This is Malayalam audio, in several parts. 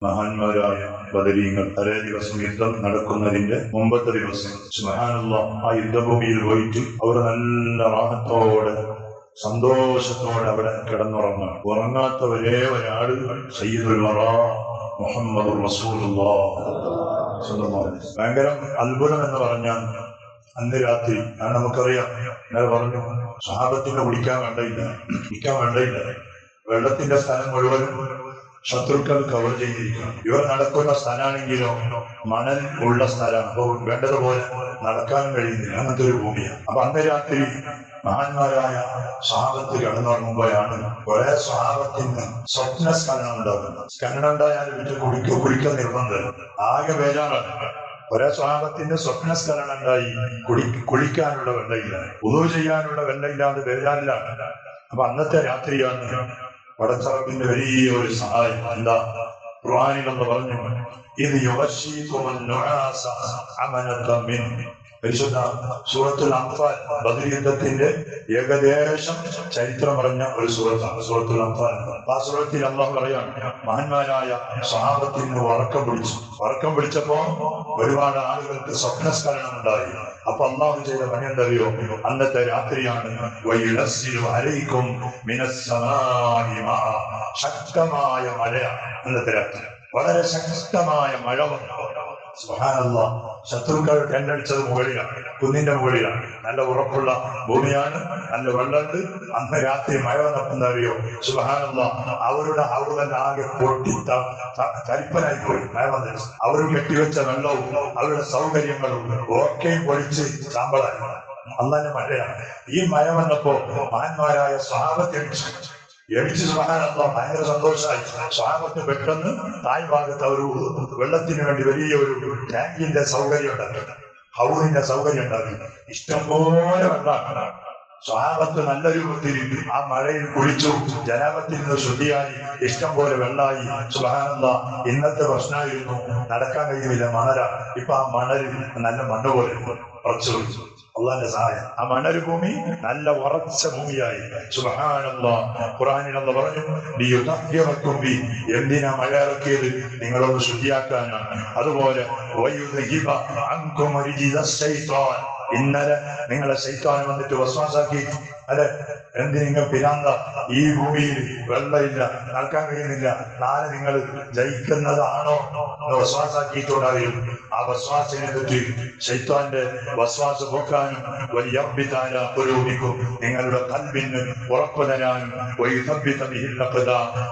മഹാന്മാരായ ബദരീങ്ങൾ തലേ ദിവസം യുദ്ധം നടക്കുന്നതിന്റെ മുമ്പത്തെ ദിവസം സുബ്ഹാനല്ലാഹ് ആ യുദ്ധഭൂമിയിൽ പോയിട്ട് അവർ നല്ല റാഹത്തോടെ സന്തോഷത്തോടെ അവിടെ കിടന്നുറങ്ങണം. ഉറങ്ങാത്ത ഒരേ ഒരാള് സയ്യിദുൽ വറാ മുഹമ്മദുർ റസൂലുള്ളാഹ് സ്വല്ലല്ലാഹു അലൈഹി വസല്ലം. ഭയങ്കര അത്ഭുതം എന്ന് പറഞ്ഞാൽ അന്ന് രാത്രി നമുക്കറിയാം, ഞാൻ പറഞ്ഞു, സ്വഹാബത്തിന് കുടിക്കാൻ വേണ്ടയില്ല. വെള്ളത്തിന്റെ സ്ഥലം മുഴുവനും ശത്രുക്കൾ കവർ ചെയ്തിരിക്കണം. ഇവർ നടക്കുന്ന സ്ഥലമാണെങ്കിലോ മണൽ ഉള്ള സ്ഥലമാണ്. അപ്പോൾ വേണ്ടതുപോലെ നടക്കാനും കഴിയുന്നില്ല. അങ്ങനത്തെ ഒരു ഭൂമിയാണ്. അപ്പൊ അന്ന് രാത്രി മഹാന്മാരായ സ്വഹാബത്ത് കിടന്നുറങ്ങുമ്പോഴാണ് കുറെ സ്വഹാബത്തിന് സ്വപ്ന സ്ഖലനം ഉണ്ടാകുന്നത്. സ്ഖലനം ഉണ്ടായാലും കുടിക്കാൻ നിർബന്ധം. ആകെ ബേജാറാണ്. ഒരേ സ്വഭാവത്തിന്റെ സ്വപ്നസ്ഖലനം ഉണ്ടായി. കുളിക്കാനുള്ള വെള്ളമില്ല, ഉദു ചെയ്യാനുള്ള വെള്ളമില്ലാതെ ബേജാറിലാണ്. അപ്പൊ അന്നത്തെ രാത്രിയാണ് പടച്ചറപ്പിന്റെ വലിയൊരു സഹായം. എന്താ? ഖുർആനിലെന്ന് പറഞ്ഞു, ഇത് പരിശുദ്ധ സൂറത്തുൽ അൻഫാൽ ബദർ യുദ്ധത്തിന്റെ ഏകദേശം ചരിത്രം പറഞ്ഞ ഒരു സൂറത്താണ് സൂറത്തുൽ അൻഫാൽ. ആ സൂറത്തിൽ അല്ലാഹു പറയാണ്, മഹാന്മാരായ സ്വഹാബത്തിന് ഉറക്കം പിടിച്ചപ്പോ ഒരുപാട് ആളുകൾക്ക് സ്വപ്നസ്ഖലനം ഉണ്ടായി. അപ്പൊ അല്ലാഹു ചെയ്ത പണി എന്തറിയോ? അന്നത്തെ രാത്രിയാണ് ശക്തമായ മഴയാണ്. അന്നത്തെ രാത്രി വളരെ ശക്തമായ മഴ വന്നു. സുബ്ഹാനല്ലാഹ്, ശത്രുക്കൾ ടെണ്ടടിച്ചത് മുകളിലാണ്, കുന്നിന്റെ മുകളിലാണ്. നല്ല ഉറപ്പുള്ള ഭൂമിയാണ്, നല്ല വെള്ളമുണ്ട്. അന്ന് രാത്രി മഴ വന്നപ്പോൾ അറിയോ? സുബ്ഹാനല്ലാഹ്, അവരുടെ ഹൗദൻ ആകെ പൊട്ടി തരിപ്പനായി പോയി. മഴ വന്നത് അവർ കെട്ടിവെച്ച വെള്ളവും അവരുടെ സൗകര്യങ്ങളും ഒക്കെയും പൊളിച്ച് സാമ്പളായി. അന്നന്നെ മഴയാണ്. ഈ മഴ വന്നപ്പോ മഹാന്മാരായ സ്വഹാബത്തെ എടിച്ച് സുബ്ഹാനല്ലാഹ് ഭയങ്കര സന്തോഷമായി. സ്വഹാബത്ത് പെട്ടെന്ന് തായ് ഭാഗത്ത് ഒരു വെള്ളത്തിന് വേണ്ടി വലിയ ഒരു ടാങ്കിന്റെ സൗകര്യം ഉണ്ടാക്കി, ഹൗദിന്റെ സൗകര്യം ഉണ്ടാക്കി. ഇഷ്ടംപോലെ വെള്ളമാണ്. സ്വഹാബത്ത് നല്ല രൂപത്തിൽ ആ മഴയിൽ കുളിച്ചു, ജനാപത്തിൽ നിന്ന് ശുദ്ധിയായി, ഇഷ്ടം പോലെ വെള്ളമായി. സുബ്ഹാനല്ലാഹ്, ഇന്നത്തെ പ്രശ്നമായിരുന്നു നടക്കാൻ കഴിയുന്നില്ല, മണലാണ്. ഇപ്പൊ ആ മണലിൽ നല്ല മണ്ണ് പോലെ ഉറച്ചു. അള്ളാന്റെ സഹായം. ആ മണല് ഭൂമി നല്ല ഉറച്ച ഭൂമിയായി. സുബ്ഹാനല്ലാഹ്, ഖുർആനിൽ അല്ലാഹു പറഞ്ഞു, എന്തിനാ മഴ ഇറക്കിയത്? നിങ്ങളൊന്ന് ശുദ്ധിയാക്കാനാണ്. അതുപോലെ ഇന്നലെ നിങ്ങളെ ശൈത്താൻ വന്നിട്ട് വസ്വാസാക്കി, അല്ലെ, എന്ത് നിങ്ങൾ പിരാന്ത, ഈ ഭൂമിയിൽ വെള്ളമില്ല, നടക്കാൻ കഴിയുന്നില്ല, നാളെ നിങ്ങൾ ജയിക്കുന്നതാണോ എന്ന് വസ്വാസാക്കിയിട്ടുണ്ടാകും. ആ വസ്വാസിനെ പറ്റി ശൈത്താന്റെ വസ്വാസ് പോക്കാനും വലിയ പുരോഗമിക്കും, നിങ്ങളുടെ കൽബിന് ഉറപ്പ് തരാനും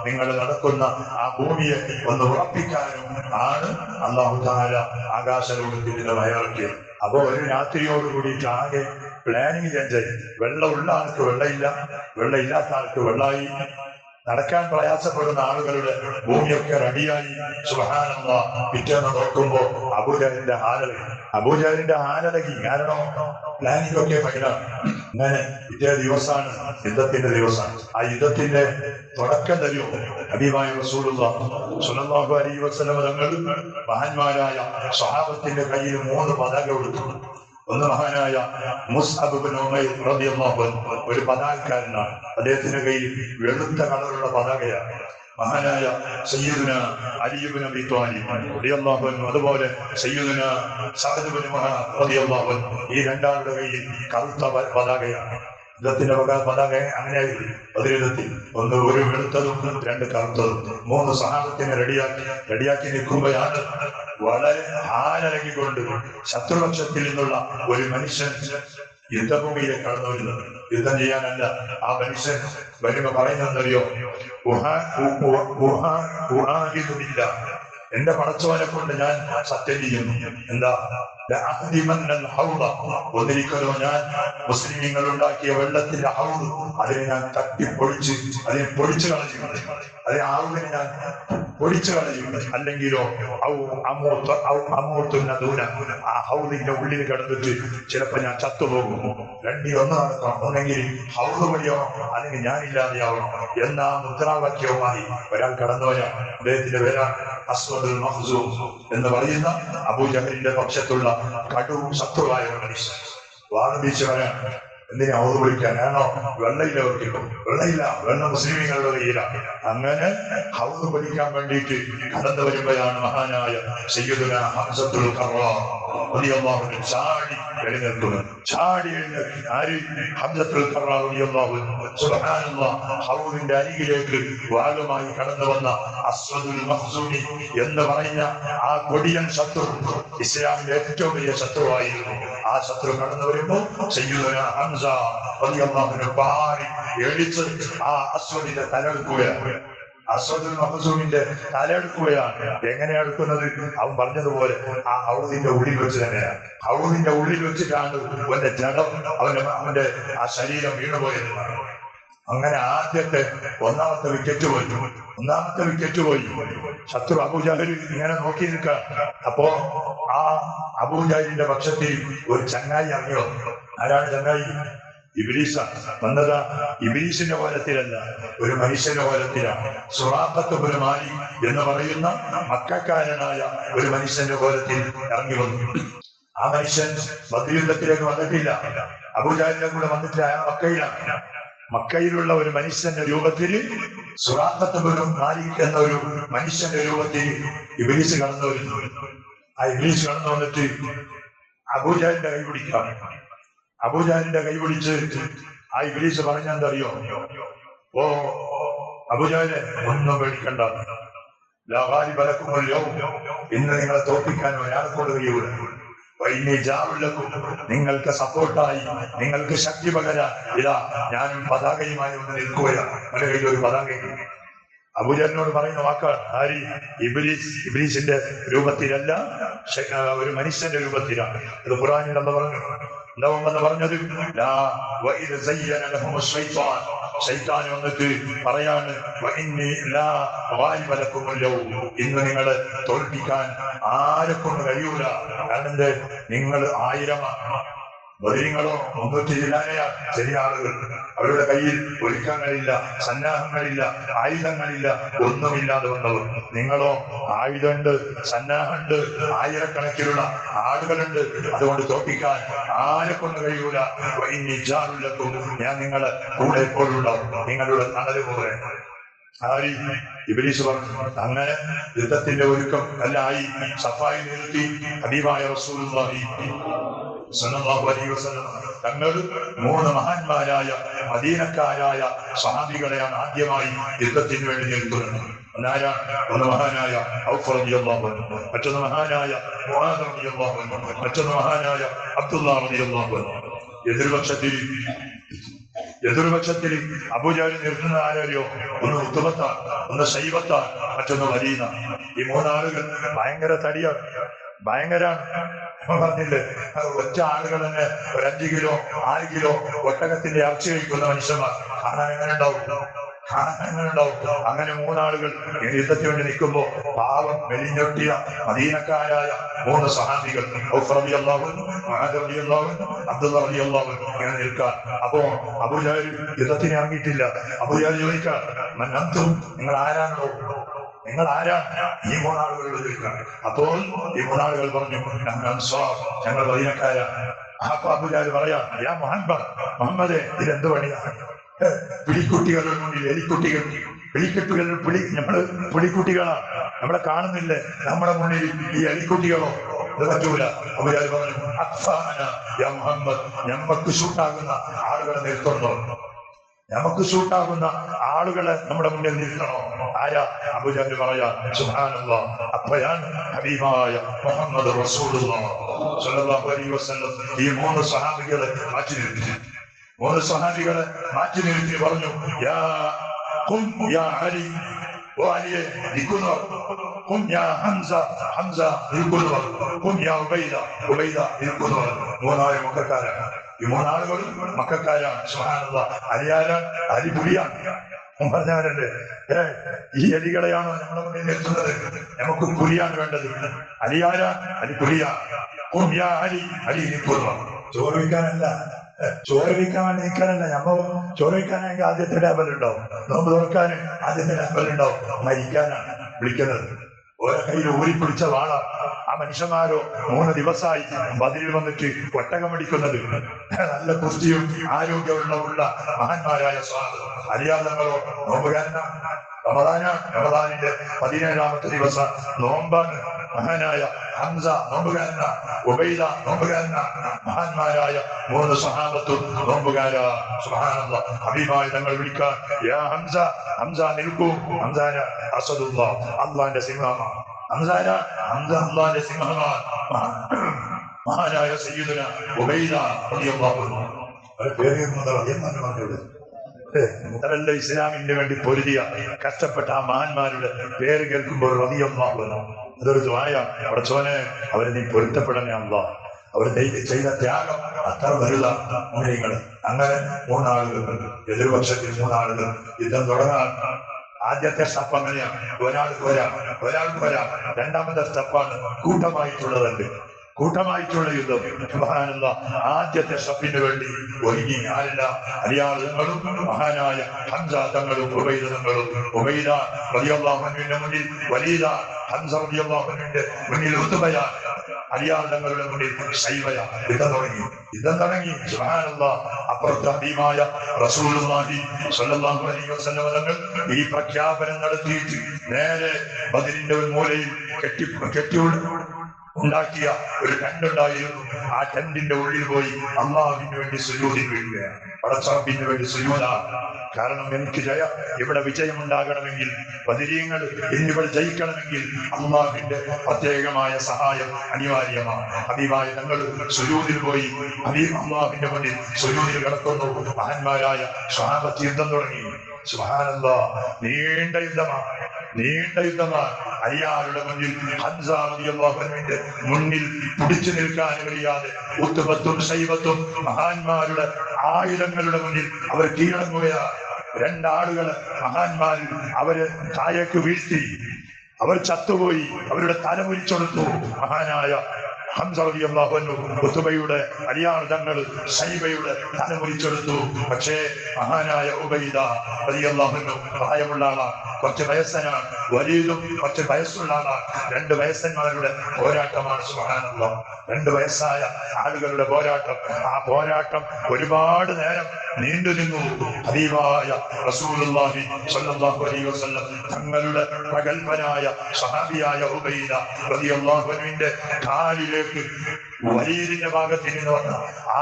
നിങ്ങൾ നടക്കുന്ന ആ ഭൂമിയെ ഒന്ന് ഉറപ്പിക്കാനും ആണ് അല്ലാഹു തആല ആകാശലോകത്തിന്റെ മഴയിറക്കിയത്. അപ്പൊ ഒരു രാത്രിയോട് കൂടിയിട്ട് ആകെ പ്ലാനിങ് ചേഞ്ചായി. വെള്ളമുള്ള ആൾക്ക് വെള്ളമില്ല, വെള്ളമില്ലാത്ത ആൾക്ക് വെള്ളമായി. നടക്കാൻ പ്രയാസപ്പെടുന്ന ആളുകളുടെ ഭൂമിയൊക്കെ റെഡിയായി. സുബ്ഹാനല്ലാഹ്, പിറ്റേന്ന് നോക്കുമ്പോ അബൂജഹലിന്റെ ഹാലടക്കി. കാരണം പ്ലാനിംഗ് ഒക്കെ ഫൈലാണ്. അങ്ങനെ പിറ്റേ ദിവസമാണ് യുദ്ധത്തിന്റെ ദിവസമാണ്. ആ യുദ്ധത്തിന്റെ തുടക്കം തരുമോ? ഹബീബായ റസൂലുള്ളാഹി സ്വല്ലല്ലാഹു അലൈഹി വസല്ലം തങ്ങൾ മഹാന്മാരായ സ്വഹാബത്തിന്റെ കയ്യിൽ 3 പതാക കൊടുത്തു. ഒന്ന് മഹാനായ മുസ്അബ് ഇബ്നു ഉമൈർ റളിയല്ലാഹു അൻഹു, ഒരു പതാകക്കാരനാണ്. അദ്ദേഹത്തിന്റെ കയ്യിൽ വെളുത്ത കളറുള്ള പതാകയാണ്. മഹാനായ സയ്യിദുന അലി ഇബ്നു അബീ ത്വാലിബ് റളിയല്ലാഹു അൻഹു, അതുപോലെ സയ്യിദുന സഅദ് ഇബ്നു മുആദ് റളിയല്ലാഹു അൻഹു, ഈ രണ്ടാളുടെ കയ്യിൽ കറുത്ത പതാകയാണ്. യുദ്ധത്തിന്റെ പതാക അങ്ങനെയായിരുന്നു. അതിലെത്തി ഒന്ന് ഒരു വെളുത്തതും 2 കറുത്തതും. 3 സഹാബത്തിനെ റെഡിയാക്കി നിൽക്കുമ്പോഴാണ് വളരെ ഹാലടങ്ങിക്കൊണ്ട് ശത്രുപക്ഷത്തിൽ നിന്നുള്ള ഒരു മനുഷ്യൻ യുദ്ധഭൂമിയിലേക്ക് കടന്നു വരുന്നത്. യുദ്ധം ചെയ്യാനല്ല. ആ മനുഷ്യൻ വരുമ്പോ പറയുന്നറിയോ? എന്റെ പടച്ചവനെ കൊണ്ട് ഞാൻ സത്യം ചെയ്യുന്നു. എന്താ? ഒന്നിരിക്കലോ ഞാൻ മുസ്ലിമീങ്ങൾ ഉണ്ടാക്കിയ വെള്ളത്തിന്റെ ഹൗദ്, അതിനെ ഞാൻ തട്ടിപ്പൊളിച്ച് അതിനെ പൊളിച്ചു കളയും, അതിനെ ആവുവിനെ ഞാൻ പൊളിച്ചു കളയും. അല്ലെങ്കിലോ ആ ഹൗദിന്റെ ഉള്ളിൽ കിടന്നിട്ട് ചിലപ്പോ ഞാൻ ചത്തുപോകും. രണ്ടിലൊന്ന് നടക്കണം. ഒന്നെങ്കിൽ ഹൗദ് വഴിയോ അല്ലെങ്കിൽ ഞാനില്ലാതെയാവണം എന്ന മുദ്രാവാക്യവുമായി ഒരാൾ കടന്നുവരാൻ. അദ്ദേഹത്തിന്റെ പേരാണ് അസ്വദുൽ മഖ്സൂം എന്ന് പറയുന്ന അബൂജഹലിന്റെ പക്ഷത്തുള്ള കടും ശത്രുവായ ഒരു മനുഷ്യൻ. വാദം വീശ് വരാൻ എന്തിനാ ഔദു പിടിക്കാനാണോ? വെള്ളയില്ല അവർക്കിപ്പോ, വെള്ളയില്ല, വെള്ളം മുസ്ലിമീങ്ങളുടെ കയ്യിലാണ്. അങ്ങനെ ഹൗദ് പിടിക്കാൻ വേണ്ടിയിട്ട് കടന്നു വരുമ്പോഴാണ് മഹാനായ സയ്യിദുനാ ഹംസത്തുൽ ഖർറാർ റളിയല്ലാഹു അൻഹു ചാടി എഴുന്നേൽക്കുന്നത്. ചാടി എഴുന്നേൽക്കും ആര്? ഹംസത്തുൽ ഖർറാർ റളിയല്ലാഹു അൻഹു. സുബ്ഹാനല്ലാഹ്, ഹൗദിന്റെ അരികിലേക്ക് വാളുമായി കടന്നു വന്ന അസ്വദുൽ മഖ്സൂമി എന്ന് പറഞ്ഞ ആ കൊടിയൻ ശത്രു, ഇസ്ലാമിന്റെ ഏറ്റവും വലിയ ശത്രുവായിരുന്നു. ആ ശത്രു കടന്നു വരുമ്പോൾ സയ്യിദുനാ ഹംസ റളിയല്ലാഹു അൻഹു പാടി എഴുതിച്ച് ആ അസ്വദിന്റെ തലയെടുക്കുകയാണ്. അസ്വദുൽ മഖ്സൂമിന്റെ തലയെടുക്കുകയാണ്. എങ്ങനെയാണ് എടുക്കുന്നത്? അവൻ പറഞ്ഞതുപോലെ ആ ഹൗദിന്റെ ഉള്ളിൽ വെച്ച് തന്നെയാണ്. ഹൗദിന്റെ ഉള്ളിൽ വെച്ചിട്ടാണ് അവന്റെ ജഡം, അവന്റെ ആ ശരീരം വീണുപോയത്. അങ്ങനെ ഒന്നാമത്തെ വിക്കറ്റ് പോയി. ശത്രു അബൂജഹൽ ഇങ്ങനെ നോക്കി നിൽക്കാം. അപ്പോ ആ അബൂജഹലിന്റെ പക്ഷത്തിൽ ഒരു ചങ്ങായി അറിയോ? ആരാണ് ചങ്ങായി? ഇബ്ലീസ. വന്നത് ഇബ്ലീസിന്റെ കോലത്തിലല്ല, ഒരു മനുഷ്യന്റെ കോലത്തിലാണ്. സുറാഖത്ത് ഇബ്നു മാലിക് എന്ന് പറയുന്ന മക്കക്കാരനായ ഒരു മനുഷ്യന്റെ കോലത്തിൽ ഇറങ്ങി വന്നു. ആ മനുഷ്യൻ ബദ്ർ യുദ്ധത്തിലേക്ക് വന്നിട്ടില്ല, അബൂജഹലിന്റെ കൂടെ വന്നിട്ടില്ല. അയാൾ മക്കയിലാണ്. മക്കയിലുള്ള ഒരു മനുഷ്യന്റെ രൂപത്തിൽ, സുറാഖത്ത് ഇബ്നു മാലിക് എന്ന ഒരു മനുഷ്യന്റെ രൂപത്തിൽ ഇബ്ലീസ് കടന്നു വരുന്നു. ആ ഇബ്ലീസ് കടന്നു വന്നിട്ട് അബൂജഹലിന്റെ കൈ പിടിക്കാം. അബൂജഹലിന്റെ കൈ പിടിച്ച് ആ ഇബ്ലീസ് പറഞ്ഞെന്തറിയോ? ഓ അബൂജഹലെ, ഒന്നും പേടിക്കണ്ട, ലാ ഗാലിബ ലക്കും അൽ യൗം, ഇന്ന് നിങ്ങളെ തോൽപ്പിക്കാൻ ഒരാൾക്കൊണ്ട് കഴിയൂല. നിങ്ങൾക്ക് സപ്പോർട്ടായി, നിങ്ങൾക്ക് ശക്തി പകരാൻ ഇതാ ഞാനും പതാകയുമായി ഒന്ന് നിൽക്കുകയാണ്. എന്റെ കയ്യിൽ ഒരു പതാകയും. അബൂജഹലിനോട് പറയുന്ന വാക്കാണ്. ആര്? ഇബ്ലീസിന്റെ രൂപത്തിലല്ല, ഒരു മനുഷ്യന്റെ രൂപത്തിലാണ്. ഇത് ഖുർആനിൽ അല്ലാഹു പറഞ്ഞു. എന്താണെന്ന് പറഞ്ഞത്? ശൈത്താൻ വന്നിട്ട് പറയാണ്, ഇന്ന് നിങ്ങളെ തോൽപ്പിക്കാൻ ആരെക്കൊണ്ട് കഴിയൂല. കാരണം നിങ്ങൾ 1000 ബദരീങ്ങളോ 300 ചെറിയ ആളുകൾ. അവരുടെ കയ്യിൽ ഒരുക്കങ്ങളില്ല, സന്നാഹങ്ങളില്ല, ആയുധങ്ങളില്ല, ഒന്നുമില്ലാതെ വന്നവർ. നിങ്ങളോ ആയുധമുണ്ട്, സന്നാഹമുണ്ട്, ആയിരക്കണക്കിലുള്ള ആളുകളുണ്ട്. അതുകൊണ്ട് തോൽപ്പിക്കാൻ ആരെക്കൊണ്ട് കഴിയൂല. ഞാൻ നിങ്ങളെ കൂടെ എപ്പോഴുണ്ടാവും, നിങ്ങളുടെ തണല് പോലെ. ഇബ്ലീസ് പറഞ്ഞു. അങ്ങനെ യുദ്ധത്തിന്റെ ഒരുക്കം എല്ലാം ആയി. സഫായി നിർത്തി ഹബീബായ റസൂലുള്ളാഹി സ്വല്ലല്ലാഹു അലൈഹി വസല്ലം തങ്ങൾ 3 മഹാന്മാരായ മദീനക്കാരായ സ്വഹാബികളെയാണ് ആദ്യമായി യുദ്ധത്തിന് വേണ്ടി നിർത്തുന്നത്. ഒന്ന് മഹാനായ ഔഫ് റളിയല്ലാഹു അൻഹു, മറ്റൊന്ന് മഹാനായ മുആദ് റളിയല്ലാഹു അൻഹു, മറ്റൊന്ന് മഹാനായ അബ്ദുല്ലാഹ് റളിയല്ലാഹു അൻഹു. എതിർപക്ഷത്തിൽ അബൂജഹൽ നിർത്തുന്ന ആരോ? ഒന്ന് ഉത്തുബത്താണ്, ഒന്ന് ശൈബത്താണ്, മറ്റൊന്ന് വലീദ. ഈ 3 ആളുകൾ ഭയങ്കര തടിയാണ്, ഭയങ്കരാണ്. പറഞ്ഞില്ലേ, ഒറ്റ ആളുകൾ തന്നെ ഒരു 5 കിലോ 6 കിലോ ഒട്ടകത്തിന്റെ ഇറച്ചി കഴിക്കുന്ന മനുഷ്യന്മാർ. കാണാൻ എങ്ങനെ ഉണ്ടാവും? അങ്ങനെ 3 ആളുകൾ യുദ്ധത്തിന് വേണ്ടി നിൽക്കുമ്പോ പാവം മെലിഞ്ഞൊട്ടിയ മദീനക്കാരായ 3 സ്വഹാബികൾ, ഔഫ് റളിയല്ലാഹു അൻഹു, മുആദ് റളിയല്ലാഹു അൻഹു, അബ്ദുല്ലാഹ് റളിയല്ലാഹു അൻഹു ഇങ്ങനെ നിൽക്കാൻ. അപ്പോ അബൂജഹൽ യുദ്ധത്തിന് ഇറങ്ങിയിട്ടില്ല. അബൂജഹൽ ചോദിക്കാൻ, മൻ അൻതും, നിങ്ങൾ ആരാണോ? നിങ്ങൾ ആരാണ്? ഈ 3 ആളുകൾ ചോദിക്കാൻ. അപ്പോൾ ഈ 3 ആളുകൾ പറഞ്ഞു, ഞങ്ങൾ മദീനക്കാരാണ്. അപ്പൊ അബൂജഹൽ പറയാ, യാ മുഹമ്മദേ, ഇതെന്ത് പണിയാണ്? പിടിക്കുട്ടികളുടെ മുന്നിൽ എലിക്കുട്ടികൾ, നമ്മള് പുലിക്കുട്ടികളാണ്, നമ്മളെ കാണുന്നില്ലേ? നമ്മുടെ മുന്നിൽ ഈ എലിക്കുട്ടികളോ? ഇത് പറ്റൂല. അബൂജഹൽ പറഞ്ഞു, യാ മുഹമ്മദ്, ഞമ്മക്ക് ഷൂട്ടാകുന്ന ആളുകളെ നിർത്തണോ? നമുക്ക് ഷൂട്ടാകുന്ന ആളുകളെ നമ്മുടെ മുന്നിൽ നിർത്തണോ? ആരാ? അബൂജഹൽ പറയാ, സുബ്ഹാനല്ലാഹ്, അപ്പോഴാണ് ഹബീബായ മുഹമ്മദ് റസൂലുള്ളാഹി സ്വല്ലല്ലാഹു അലൈഹി വസല്ലം ഈ 3 സ്വഹാബികളെ മാറ്റി നിർത്തി. 3 സ്വഹാബികളെ മാറ്റി നിർത്തി പറഞ്ഞു, യാ അലി, ഓ അലിയെ നിൽക്കുന്നവർ, യാ ഹംസ നിൽക്കുന്നവർ, യാ ഉബൈദ നിൽക്കുന്നവർ. 3 മക്കക്കാരാണ്. ഈ 3 ആളുകളും മക്കക്കാരാണ്. സുബ്ഹാനല്ലാഹ്. അലിയാരാണ്? അലി പുലിയാണ്. പറഞ്ഞവരല്ലേ, ഈ എലികളെയാണോ നമ്മുടെ മുന്നിൽ നിർത്തുന്നത്? നമുക്ക് പുലിയാണ് വേണ്ടത്. അലിയാരാ? അലി പുലിയാണ്. അലി നിൽക്കുന്നവർ. ചോറ് വയ്ക്കാനല്ല, നമ്മ ചോറ് വയ്ക്കാനെങ്കിൽ ആദ്യത്തെ ടേബൽ ഉണ്ടാവും, നോമ്പ് തുറക്കാൻ ആദ്യത്തെ ടേബൽ ഉണ്ടാവും. മരിക്കാനാണ് വിളിക്കുന്നത്. ഓരോ കയ്യിൽ ഊരിപ്പിടിച്ച വാള. ആ മനുഷ്യന്മാരോ 3 ദിവസമായി ബദരിൽ വന്നിട്ട് ഒട്ടകമടിക്കുന്നത്. നല്ല പുഷ്ടിയും ആരോഗ്യമുള്ള മഹാന്മാരായ അലിയാദങ്ങളോ നോമ്പുകാരനാണ്. റമദാനിന്റെ 17ാമത്തെ ദിവസം നോമ്പാണ്. മഹാനായ ഹംസ നോമ്പുകാരന, ഉബൈദ നോമ്പുകാരന, മഹാന്മാരായ 3 സഹാബത്തും നോമ്പുകാരാ. സുബ്ഹാനല്ലാഹ്. ഹബീബായ തങ്ങൾ വിളിക്കാൻ, യാ ഹംസ, ഹംസ നിൽക്കൂ. ഹംസാന അസദുല്ലാഹ്, അല്ലാഹുവിന്റെ സിംഹമാണ്. ഹംസാന, ഹംസ അല്ലാഹുവിന്റെ സിംഹമാണ്. മഹാനായ സയ്യിദുന ഉബൈദ റളിയല്ലാഹു അൻഹു. അവരുടെ പേര് എന്നാണ് പറഞ്ഞത്. മുതലല്ല ഇസ്ലാമിന് വേണ്ടി പൊരുതിയ കഷ്ടപ്പെട്ട ആ മഹാന്മാരുടെ പേര് കേൾക്കുമ്പോൾ റളിയല്ലാഹു അൻഹു. അതൊരു ദുആയാണ്. പടച്ചോനെ, അവരെ നീ പൊരുത്തപ്പെടണേ അല്ലാഹ്. അവർ ചെയ്ത ത്യാഗം അത്ര വലുതാണ്. മുഅ്മിനീങ്ങൾ അങ്ങനെ 3 ആളുകൾ, എതിർപക്ഷത്തിൽ 3 ആളുകൾ യുദ്ധം തുടങ്ങാൻ. ആദ്യത്തെ സ്റ്റെപ്പ് അങ്ങനെയാണ്, ഒരാൾക്ക് വരാം. രണ്ടാമത്തെ സ്റ്റെപ്പാണ് കൂട്ടമായിട്ടുള്ളതുണ്ട്. കൂട്ടമായിട്ടുള്ള യുദ്ധം. സുബ്ഹാനല്ലാഹ്. ആദ്യത്തെ സ്റ്റെപ്പിന് വേണ്ടി ഒരുങ്ങി ആരല്ല? അലിയാളുകളും മഹാനായ ഹംസ തങ്ങളും ഉബൈദ തങ്ങളും. ഉബൈദ റളിയല്ലാഹു അൻഹുവിന്റെ മുന്നിൽ വലീദ, ഹംസ റളിയല്ലാഹു അൻഹുവിന്റെ മുന്നിൽ ഉത്ബയ, അലിയാളുടെ മുന്നിൽ ശൈബയ. യുദ്ധം തുടങ്ങി. സുബ്ഹാനല്ലാഹ്. അപ്പുറത്ത് ഹബീബായ റസൂലുള്ളാഹി സ്വല്ലല്ലാഹു അലൈഹി വസല്ലം തങ്ങൾ ഈ പ്രഖ്യാപനം നടത്തിയിട്ട് നേരെ ബദരിന്റെ ഒരു മൂലയിൽ കെട്ടി ഉണ്ടാക്കിയ ഒരു ടെന്റുണ്ടായിരുന്നു. ആ ടെന്റിന്റെ ഉള്ളിൽ പോയി അല്ലാഹുവിന് വേണ്ടി സുജൂദിൽ വീഴുകയാണ്. പടച്ചറബിന് വേണ്ടി സുജൂദാണ്. കാരണം എനിക്ക് ഇവിടെ വിജയമുണ്ടാകണമെങ്കിൽ, ബദരീങ്ങൾ എന്നിവിടെ ജയിക്കണമെങ്കിൽ അല്ലാഹുവിന്റെ പ്രത്യേകമായ സഹായം അനിവാര്യമാണ്. ഹബീബായ തങ്ങൾ സുജൂദിൽ പോയി അല്ലാഹുവിന്റെ മുന്നിൽ സുജൂദിൽ കിടക്കുന്നു. മഹാന്മാരായ സ്വഹാബത്ത് യുദ്ധം തുടങ്ങി. സുബ്ഹാനല്ലാഹ്. നീണ്ട യുദ്ധമാണ്. അലിയാരുടെ മുന്നിൽ ഹംസ റളിയല്ലാഹു അൻഹുവിന്റെ മുന്നിൽ പിടിച്ചു നിൽക്കാൻ കഴിയാതെ ഉത്ബത്തും ശൈബത്തും മഹാന്മാരുടെ ആയുധങ്ങളുടെ മുന്നിൽ അവർ കീഴടങ്ങുകയാണ്. 2 ആളുകൾ മഹാന്മാർ അവര് താഴേക്ക് വീഴ്ത്തി. അവർ ചത്തുപോയി. അവരുടെ തല മുരിച്ചെടുത്തു. മഹാനായ ഹംസ റളിയല്ലാഹു അൻഹു ഉത്ബയുടെ അലിയാർ തങ്ങൾ ശൈബയുടെ തല മുറിച്ചെടുത്തു. പക്ഷേ മഹാനായ ഉബൈദ റളിയല്ലാഹു അൻഹു പ്രായമുള്ള ആളാണ്, കുറച്ച് വയസ്സനാണ്. വലീദും കുറച്ച് വയസ്സുള്ള ആളാണ്. 2 വയസ്സന്മാരുടെ പോരാട്ടമാണ്. സുബ്ഹാനല്ലാഹ്. 2 വയസ്സായ ആളുകളുടെ പോരാട്ടം. ആ പോരാട്ടം ഒരുപാട് നേരം നീണ്ടു നിന്നു. ഹബീബായ റസൂലുള്ളാഹി സ്വല്ലല്ലാഹു അലൈഹി വസല്ലം തങ്ങളുടെ പ്രഗൽഭനായ സഹാബിയായ ഉബൈദ റളിയല്ലാഹു അൻഹുവിന്റെ കാലിലേക്ക് വലീദിന്റെ ഭാഗത്ത് നിന്ന് വന്ന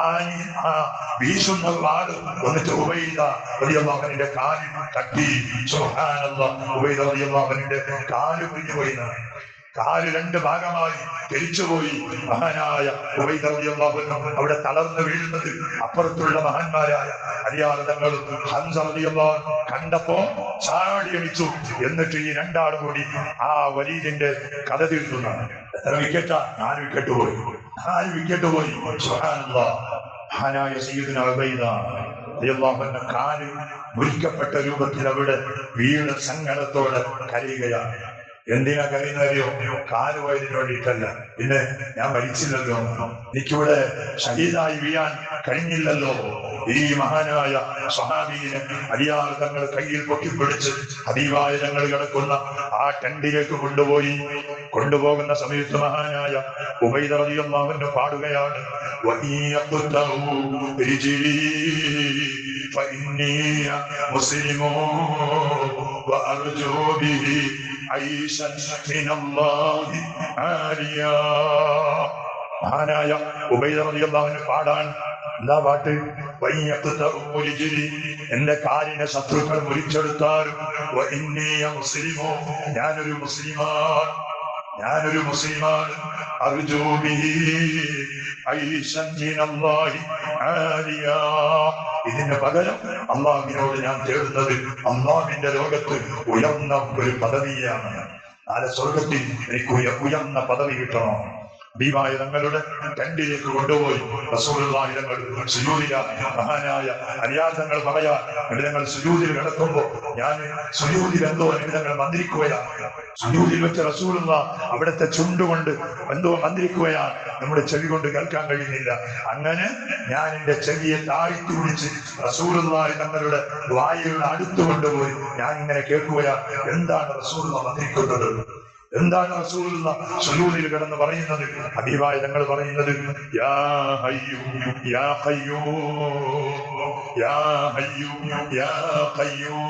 ആ വീശുന്ന വാട് വന്നിട്ട് ഉബൈദ റളിയല്ലാഹു അൻഹുവിന്റെ കാലിൽ തട്ടി. സുബ്ഹാനല്ലാഹ്. ഉബൈദ റളിയല്ലാഹു അൻഹുവിന്റെ കാല് പിരിഞ്ഞുപോയി. കാല് 2 ഭാഗമായി തിരിച്ചുപോയി. മഹാനായ ഉബൈദ റളിയല്ലാഹു അൻഹു അവിടെ തളർന്നു വീഴുന്നത് അപ്പുറത്തുള്ള മഹാന്മാരായ അലിയാർ തങ്ങളും ഹംസ റളിയല്ലാഹു അൻഹു കണ്ടപ്പോ ചാടി എണിച്ചു. എന്നിട്ട് ഈ 2 ആളും കൂടി ആ വലീദിന്റെ കഥ തീർക്കുന്നതാണ്. എത്ര വിക്കറ്റാ? 4 വിക്കറ്റ് പോയി. സുബ്ഹാനല്ലാഹ്. മഹാനായ സയ്യിദുനാ ഉബൈദ റളിയല്ലാഹു അൻഹു കാല് മുറിക്കപ്പെട്ട രൂപത്തിൽ അവിടെ വീണ സങ്കടത്തോടെ കരയുകയാണ്. എന്തിനാ കരയുന്നറിയോ? കാല് പോയതിന് വേണ്ടിയിട്ടല്ല. പിന്നെ ഞാൻ മരിച്ചില്ലല്ലോ, എനിക്കിവിടെ ഷഹീദായി വീഴാൻ കഴിഞ്ഞില്ലല്ലോ. ഈ മഹാനായ സ്വഹാബിയെ അലിയാർ തങ്ങൾ കയ്യിൽ പൊക്കിപ്പിടിച്ച് ഹബീബായ തങ്ങൾ കിടക്കുന്ന ആ ടെന്റിലേക്ക് കൊണ്ടുപോകുന്ന സമയത്ത് മഹാനായ ഉബൈദ റളിയല്ലാഹു അൻഹു പാടുകയാണ്, മഹാനായ ഉബൈദ റളിയല്ലാഹു അൻഹു പാടാൻ എന്താ പാട്ട്? എന്റെ കാലിനെ ശത്രുക്കൾ മുറിച്ചെടുത്താലും ഞാനൊരു മുസ്ലിമാണ്. ഇതിന് പകരം അള്ളാഹുവിനോട് ഞാൻ തേടുന്നത് അള്ളാഹുവിന്റെ ലോകത്ത് ഉയർന്ന ഒരു പദവിയാണ്. നാളെ സ്വർഗത്തിൽ എനിക്ക് ഉയർന്ന പദവി കിട്ടണം. ഹബീബായ തങ്ങളുടെ ടെന്റിലേക്ക് കൊണ്ടുപോയി റസൂലുള്ളാഹി തങ്ങൾ സുജൂദിലാണ്. മഹാനായ അലിയാർ തങ്ങൾ പറയാ, ഞങ്ങൾ സുജൂദിൽ കിടക്കുമ്പോ ഞാൻ സുജൂദിൽ എന്തോ ഞങ്ങൾ മന്ത്രിക്കുകയാണ്. സുജൂദിൽ വെച്ച റസൂലുള്ളാഹി അവിടുത്തെ ചുണ്ടുകൊണ്ട് എന്തോ മന്ത്രിക്കുകയാണ്. നമ്മുടെ ചെവി കൊണ്ട് കേൾക്കാൻ കഴിയുന്നില്ല. അങ്ങനെ ഞാൻ എന്റെ ചെവിയെ താഴ്ത്തി വിളിച്ച് റസൂലുള്ളാഹി തങ്ങളുടെ വായുടെ അടുത്ത് കൊണ്ടുപോയി ഞാൻ ഇങ്ങനെ കേൾക്കുകയാണ്. എന്താണ് റസൂലുള്ളാഹി മന്ത്രിക്കുന്നത് എന്താണ് റസൂലുള്ള സുജൂദിൽ കിടന്ന് പറയുന്നത്? ഹബീബായ തങ്ങൾ പറയുന്നത് യാ ഹയ്യു യാ ഖയ്യൂം യാ ഹയ്യു യാ ഖയ്യൂം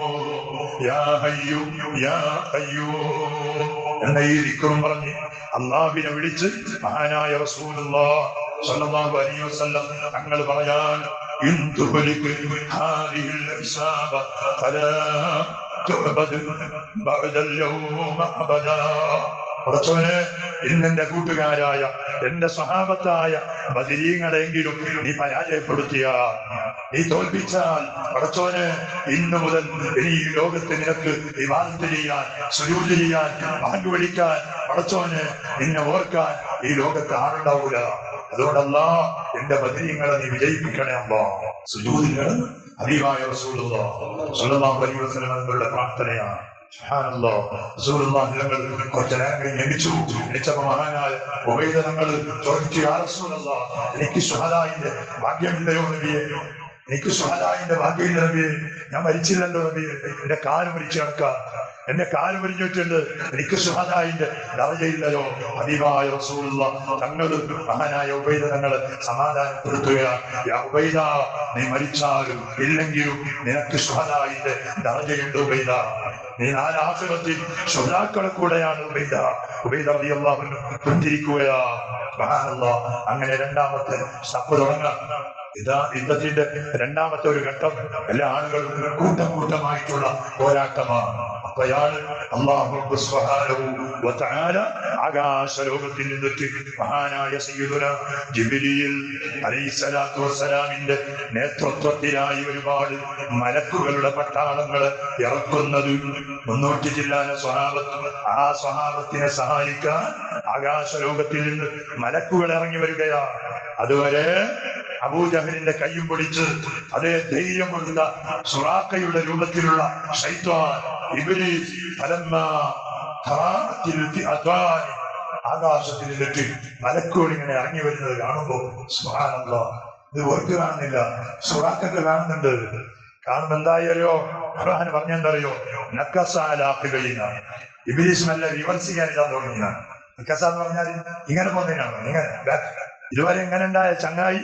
യാ ഹയ്യു യാ ഖയ്യൂം എന്ന ഈ ദിക്റും പറഞ്ഞ് അല്ലാഹുവിനെ വിളിച്ച് മഹാനായ റസൂലുള്ളാഹി സ്വല്ലല്ലാഹു അലൈഹി വസല്ലം തങ്ങൾ പറയാൻ ഇൻ തുഹ്ലിക് ഹാദിഹിൽ ഇസാബ ഫലാ തുഅബദു ബഅദൽ യൗമ അബദാ. പടച്ചോനെ, ഇന്നെന്റെ കൂട്ടുകാരായ എന്റെ സ്വഹാബത്തായ ബദരീങ്ങളെങ്കിലും നീ പരാജയപ്പെടുത്തിയാൽ, നീ തോൽപ്പിച്ചാൽ, പടച്ചോനെ, ഇന്നു മുതൽ ഈ ലോകത്ത് നിനക്ക് ഇബാദത്ത് ചെയ്യാൻ, സുജൂദ് ചെയ്യാൻ, ബാങ്ക് വിളിക്കാൻ, പടച്ചോനെ നിന്നെ ഓർക്കാൻ ഈ ലോകത്ത് ആളുണ്ടാവൂല. അതുകൊണ്ടല്ല എന്റെ ബദരീങ്ങളെ നീ വിജയിപ്പിക്കണേ അല്ലാ. സുജൂദിൽ കിടന്ന് ഹബീബായ റസൂലുള്ളാഹി സ്വല്ലല്ലാഹു അലൈഹി വസല്ലം തങ്ങളുടെ പ്രാർത്ഥനയാണ്. കുറച്ചു നേരം കഴിഞ്ഞ് എണിച്ചപ്പോ മഹാനായ ഉബൈദ തങ്ങൾ ചോദിച്ചു, യാ റസൂലല്ലാഹ്, എനിക്ക് ശുഹദാഇന്റെ ഭാഗ്യമില്ലയോ നബിയേ? എനിക്ക് ശുഹദാഇന്റെ ഭാഗ്യമില്ല നബിയേ, ഞാൻ മരിച്ചില്ലല്ലോ നബിയേ, എന്റെ കാല് മരിച്ചു കിടക്കാം, എന്റെ കാല് മരിഞ്ഞിട്ടുണ്ട്, എനിക്ക് ശുഹദാഇന്റെ ദറജയില്ലയോ? ഹബീബായ റസൂലുള്ളാഹി തങ്ങൾ മഹാനായ ഉബൈദ തങ്ങളെ സമാധാനപ്പെടുത്തുകയാണ്. യാ ഉബൈദ, നീ മരിച്ചാലും ഇല്ലെങ്കിലും നിനക്ക് ശുഹദാഇന്റെ ദറജയുണ്ട് ഉബൈദ. നീ നാലാഖിറത്തിൽ ശുഹദാക്കളെ കൂടെയാണ് ഉബൈദ. ഉബൈദ റളിയല്ലാഹു അൻഹു പുഞ്ചിരിക്കുകയാ. സുബ്ഹാനല്ലാഹ്. അങ്ങനെ രണ്ടാമത്തെ സഫ് തുടങ്ങാം. യുദ്ധത്തിന്റെ രണ്ടാമത്തെ ഒരു ഘട്ടം എല്ലാ ആളുകളും കൂട്ടം കൂട്ടമായിട്ടുള്ള പോരാട്ടമാണ്. അപ്പോഴാണ് അല്ലാഹു സുബ്ഹാനഹു വ തആല ആകാശലോകത്തിൽ നിന്നിട്ട് മഹാനായ സയ്യിദുനാ ജിബ്രീൽ അലൈഹിസ്സലാത്തു വസ്സലാമിന്റെ നേതൃത്വത്തിലായി ഒരുപാട് മലക്കുകളുടെ പട്ടാളങ്ങള് ഇറക്കുന്നത്. 300 ചില്ലാന സ്വഹാബത്ത്. ആ സ്വഹാബത്തിനെ സഹായിക്കാൻ ആകാശലോകത്തിൽ നിന്ന് മലക്കുകൾ ഇറങ്ങി വരികയാണ്. അതുവരെ അബൂജഹലിന്റെ കയ്യും പിടിച്ച് അതേ ധൈര്യം കൊടുത്ത സുറാഖയുടെ രൂപത്തിലുള്ള ശൈത്വാൻ ഇബ്ലീസ് ആകാശത്തിൽ നിന്നിട്ട് മലക്കുകൾ ഇങ്ങനെ ഇറങ്ങി വരുന്നത് കാണുമ്പോ സുബ്ഹാനല്ലാഹ്, ഇത് ഓർക്ക് കാണുന്നില്ല, സുറാഖൊക്കെ കാണുന്നുണ്ട്. കാണുമ്പോ എന്തായാലോ ഖുർആൻ പറഞ്ഞെന്തറിയോ? നക്കസാലാഖിബൈനാണ്. ഇബ്ലീസ് നല്ല റിവേഴ്സ് ചെയ്യാനില്ലാന്ന് തോന്നിയാണ്. നക്കസ എന്ന് പറഞ്ഞാൽ ഇങ്ങനെ പോകുന്നതിനാണ്, ഇങ്ങനെ ഇതുവരെ എങ്ങനെ ഉണ്ടായ ചങ്ങായി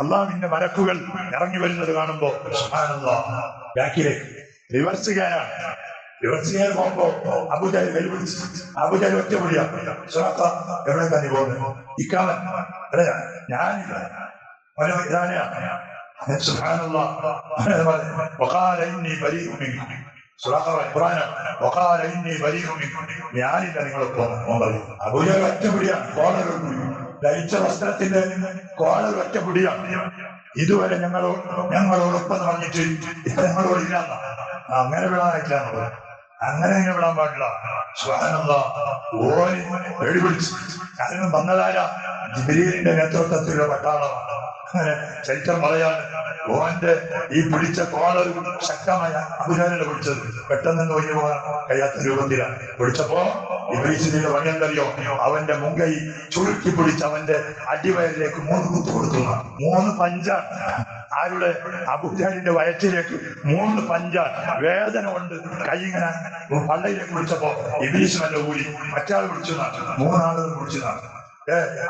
അള്ളാഹുവിന്റെ മലക്കുകൾ ഇറങ്ങി വരുന്നത് കാണുമ്പോ സുബ്ഹാനല്ലാഹ് ബാക്കിലേക്ക് റിവേഴ്സ് ചെയ്യാനാണ്. റിവേഴ്സ് ചെയ്യാൻ പോകുമ്പോ അബൂജഹൽ വെല്ലുവിളിച്ചു. അബൂജഹൽ ഒറ്റ വിളിയാ, സുറാഖ എവിടെ തന്നെ പോകുന്നത്? ഇക്കാമൻ ഞാനില്ല, ഇതാനെയാ. സുബ്ഹാനല്ലാഹ്. വഖാല ഇന്നി ബരീഉ മിൻകും. സുറാഖ ഖുർആനാ. വഖാല ഇന്നി ബരീഉ മിൻകും. ഞാനില്ല, നിങ്ങളൊപ്പം. അബൂജഹൽ ഒറ്റ വിളിയാണ്, ധരിച്ച വസ്ത്രത്തിന്റെ കോളർ ഒറ്റ പിടിയാണ്. ഇതുവരെ ഞങ്ങളോടൊപ്പം പറഞ്ഞിട്ട് ഇപ്പൊ ഞങ്ങളോടില്ല, അങ്ങനെ വിടാനായിട്ടില്ല. അങ്ങനെ ഇങ്ങനെ വിടാൻ പാടില്ല. സുബ്ഹാനല്ലാഹ്. ഓന് വെടി പിടിച്ചു. കാരണം വന്നതാരാ? ജിബ്രീലിന്റെ നേതൃത്വത്തിലുള്ള പട്ടാളമാണ്. അങ്ങനെ ചരിത്രം പറയാണ്, ഓന്റെ ഈ പിടിച്ച കോളർ ശക്തമായ അബൂജഹലിനെ പിടിച്ചത് പെട്ടെന്ന് ഒഴിഞ്ഞു പോകാൻ കഴിയാത്ത രൂപത്തിലാണ് പിടിച്ചപ്പോ ഇബ്ലീസിന്റെ പണി എന്തറിയോ? അവന്റെ മുങ്കൈ ചുരുക്കി പിടിച്ച് അവന്റെ അടിവയറിലേക്ക് 3 കുത്തു കൊടുത്തു. 3 പഞ്ചാണ്. ആരുടെ? അബൂജഹലിന്റെ വയറ്റിലേക്ക് 3 പഞ്ചാണ്. വേദന കൊണ്ട് കൈ ഇങ്ങനെ പള്ളയിലേക്ക് പിടിച്ചപ്പോ ഇബ്ലീസ് നല്ല കൂടി മറ്റാൾ പിടിച്ചതാണ്. 3 ആളുകൾ പിടിച്ചതാണ്.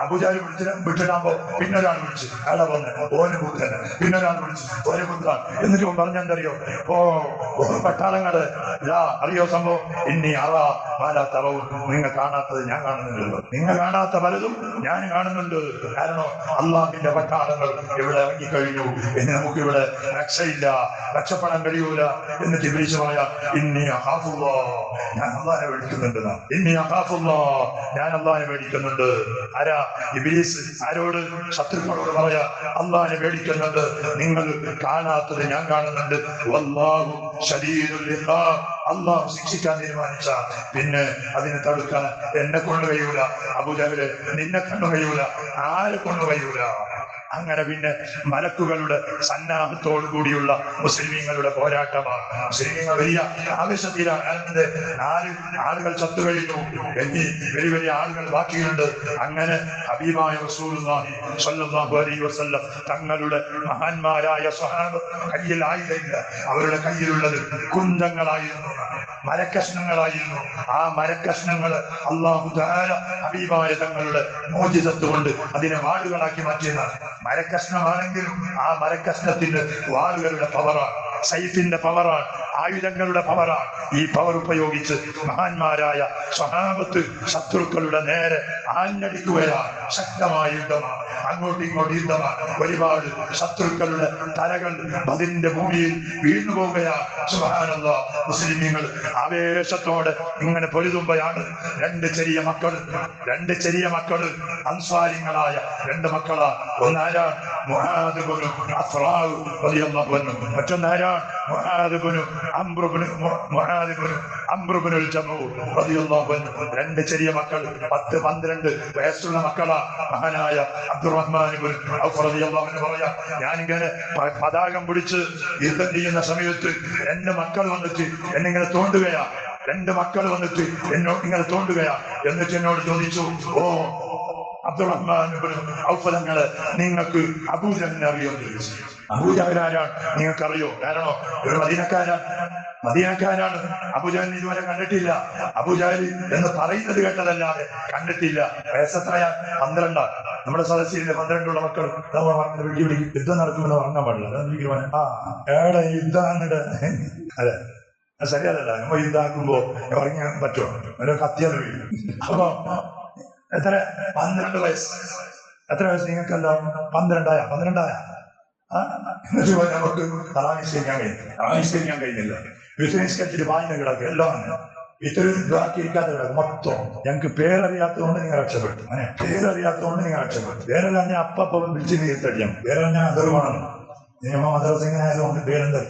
അബൂജഹൽ വിട്ടിട്ടാകുമ്പോ പിന്നൊരാൾ വിളിച്ച് അവിടെ വന്ന് ഓന് കുത്തന്നെ, പിന്നൊരാൾ വിളിച്ച് ഓന് കുത്താണ്. എന്നിട്ട് പറഞ്ഞെന്തറിയോ? പട്ടാളങ്ങള് ഇതാ അറിയോ സംഭവം? ഇനി അറാ മാലാത്തറവും, നിങ്ങൾ കാണാത്തത് ഞാൻ കാണുന്നുണ്ടല്ലോ, നിങ്ങൾ കാണാത്ത പലതും ഞാൻ കാണുന്നുണ്ട്. കാരണം അള്ളാഹിന്റെ പട്ടാളങ്ങൾ ഇവിടെ ഇറങ്ങിക്കഴിഞ്ഞു, ഇനി നമുക്കിവിടെ രക്ഷയില്ല, രക്ഷപ്പെടാൻ കഴിയൂല. എന്നിട്ട് ഇബ്ലീസ് പറയാ, ഇന്നി അഖാഫുല്ലാഹ്, ഞാൻ അള്ളാഹിനെ പേടിക്കുന്നുണ്ട്. ഇന്നി അഖാഫുല്ലാഹ്, ഞാൻ അള്ളാഹിനെ പേടിക്കുന്നുണ്ട്. ആരാ? ഇബ്ലീസ് ആരോട്? ശത്രുക്കളോട് പറയാ, അള്ളാഹിനെ പേടിക്കുന്നുണ്ട്, നിങ്ങൾ കാണാത്തത് ഞാൻ കാണുന്നുണ്ട്. വല്ലാഹു ശദീദുൽ ഇഖാബ്, അള്ളാഹു ശിക്ഷിക്കാൻ തീരുമാനിച്ച പിന്നെ അതിനെ തടുക്കാൻ എന്നെ കൊണ്ട് കഴിയൂല. അബൂജഹലെ, നിന്നെ കൊണ്ട് കഴിയൂല, ആരെ കൊണ്ട് കഴിയൂല. അങ്ങനെ പിന്നെ മലക്കുകളുടെ സന്നാഹത്തോടു കൂടിയുള്ള മുസ്ലിമീങ്ങളുടെ പോരാട്ടമാണ്. മുസ്ലിമീങ്ങൾ വലിയ ആവേശത്തിലാണ്. അതിന്റെ 4 ആളുകൾ ചത്തുകഴിഞ്ഞു, എന്നീ വലിയ വലിയ ആളുകൾ ബാക്കിയുണ്ട്. അങ്ങനെ ഹബീബായ റസൂലുള്ളാഹി സ്വല്ലല്ലാഹു അലൈഹി വസല്ലം തങ്ങളുടെ മഹാന്മാരായ സ്വഹാബ കയ്യിൽ ആയുധമില്ല, അവരുടെ കയ്യിലുള്ളത് കുന്തങ്ങളായിരുന്നു, മരക്കഷ്ണങ്ങളായിരുന്നു. ആ മരക്കഷ്ണങ്ങൾ അല്ലാഹു തആല ഹബീബായ തങ്ങളുടെ മോചിതത്വം കൊണ്ട് അതിനെ വാളുകളാക്കി മാറ്റിയതാണ്. മരക്കഷ്ണമാണെങ്കിലും ആ മരക്കഷ്ണത്തിന്റെ വാളുകളുടെ പവറാണ്, സൈഫിന്റെ പവറാണ്, ആയുധങ്ങളുടെ പവറാണ്. ഈ പവർ ഉപയോഗിച്ച് മഹാന്മാരായ സ്വഹാബത്ത് ശത്രുക്കളുടെ നേരെ ആഞ്ഞടിക്കുകയാണ്. ശക്തമായ യുദ്ധമാണ്, അങ്ങോട്ടും ഇങ്ങോട്ടും യുദ്ധമാണ്. ഒരുപാട് ശത്രുക്കളുടെ തലകൾ അതിന്റെ ഭൂമിയിൽ വീണു പോവുകയാണ്. സുബ്ഹാനല്ലാഹ്. മുസ്ലിമീങ്ങൾ ആവേശത്തോടെ ഇങ്ങനെ പൊരുതുമ്പോഴാണ് രണ്ട് ചെറിയ മക്കൾ അൻസാരികളായ 2 മക്കളാണ്. ഒന്നാരാണ് മുആദ് ഇബ്നു അഫ്റാവ് റളിയല്ലാഹു അൻഹു, മറ്റൊന്നാരാണ് മുആദ് ഇബ്നു അംർ ഇബ്നുൽ ജമൂഹ് റളിയല്ലാഹു അൻഹു. 2 ചെറിയ മക്കൾ, 10-12 വയസ്സുള്ള മക്കളാണ്. മഹാനായ അബ്ദുറഹ്മാൻ ഇബ്നു ഔഫ് റളിയല്ലാഹു അൻഹു പറയാ, ഞാനിങ്ങനെ പതാകം പിടിച്ച് യുദ്ധം ചെയ്യുന്ന സമയത്ത് 2 മക്കൾ വന്നിട്ട് എന്നിങ്ങനെ തോണ്ടുകയാ. 2 മക്കൾ വന്നിട്ട് എന്നോട് ഇങ്ങനെ തോണ്ടുകയാ. എന്നിട്ട് എന്നോട് ചോദിച്ചു, ഓ അബ്ദുറഹ്മാൻ ഇബ്നു ഔഫ് തങ്ങളെ, നിങ്ങൾക്ക് അബൂജഹലിനെ അറിയോ? അബൂജഹലാരാണ് നിങ്ങൾക്കറിയോ? കാരണം ഒരു മദീനക്കാരാണ്. അബൂജഹലിനെ ഇതുവരെ കണ്ടിട്ടില്ല. അബൂജഹൽ എന്ന് പറയുന്നത് കേട്ടതല്ലാതെ കണ്ടിട്ടില്ല. വയസ്സെത്രയാ? 12. നമ്മുടെ സദസ്സിലെ 12 മക്കൾ യുദ്ധം നടക്കുമെന്ന് പറഞ്ഞാൽ പാടില്ല. ഏടെ യുദ്ധം അതെ ശരിയല്ല. നമ്മൾ യുദ്ധാക്കുമ്പോ ഇറങ്ങാൻ പറ്റുമോ? ഒരു കത്തിയത് വീഴും. അപ്പൊ എത്ര? 12 വയസ്സ്. എത്ര വയസ്സ് നിങ്ങൾക്കല്ലോ? 12 നമുക്ക് തറാവിസ്കരിക്കാൻ കഴിയുന്നില്ല. വിശ്വസിച്ചിട്ട് വായന കിടക്കുക എല്ലാം ഇത്രയും ഇതാക്കിയിരിക്കാതെ കിടക്കും മൊത്തം. ഞങ്ങൾക്ക് പേരറിയാത്തതുകൊണ്ട് നിങ്ങൾ രക്ഷപ്പെട്ടു. പേരെല്ലാം ഞാൻ അപ്പം വിളിച്ച് നീർത്തടിയാം. പേരെല്ലാം അതർവാണ്. നിയമ മദ്രസ ഇങ്ങനെ ആയതുകൊണ്ട് പേരെന്താ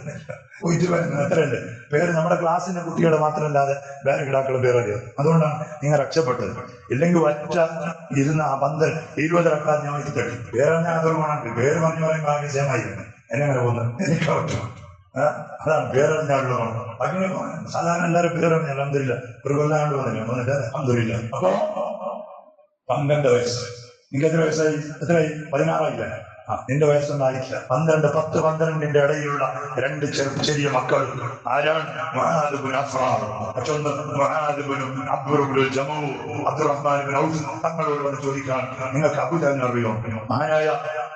പോയിട്ട് വരുന്നത് എത്രയുണ്ട് പേര്. നമ്മുടെ ക്ലാസ്സിന്റെ കുട്ടികളെ മാത്രമല്ലാതെ വേറെ കിടാക്കളുടെ പേരറിയാം. അതുകൊണ്ടാണ് നിങ്ങൾ രക്ഷപ്പെട്ടത്. ഇല്ലെങ്കിൽ ഒറ്റ ഇരുന്ന് ആ 20 റക്കാത്ത് ഞാൻ ഇരുത്തടി. പേരെല്ലാം അതർവാണെങ്കിൽ പേര് പറഞ്ഞു പറയുമ്പോൾ ആവശ്യമായിരുന്നു. എന്നെങ്ങനെ പോകുന്നത് എനിക്ക് പറ്റും. അതാണ് പേരറിഞ്ഞാളുള്ളതാണ്. അങ്ങനെ സാധാരണ എല്ലാവരും പേരറിഞ്ഞ അൽഹംദുലില്ലാ ഒരു കൊല്ലാണ്ട് വന്നില്ല. അൽഹംദുലില്ലാ. അപ്പൊ 12 വയസ്സ്. നിങ്ങൾക്ക് എത്ര വയസ്സായി? എത്രയായി? 16 ആയില്ല. നിന്റെ വയസ്സൊന്നായിട്ടില്ല. 10-12 ഇടയിലുള്ള 2 ചെറിയ മക്കൾ ആരാണ്? മുആദ് ഇബ്നു അഫ്റാവ്, മറ്റൊന്ന് മുആദ് ഇബ്നു അംർ ഇബ്നുൽ ജമൂഹ്. അബ്ദുറഹ്മാൻ ഇബ്നു ഔഫ് തങ്ങളോട് വന്ന് ചോദിക്കാൻ, നിങ്ങൾക്ക് അബൂജഹലിനെ അറിയോ? മഹാനായ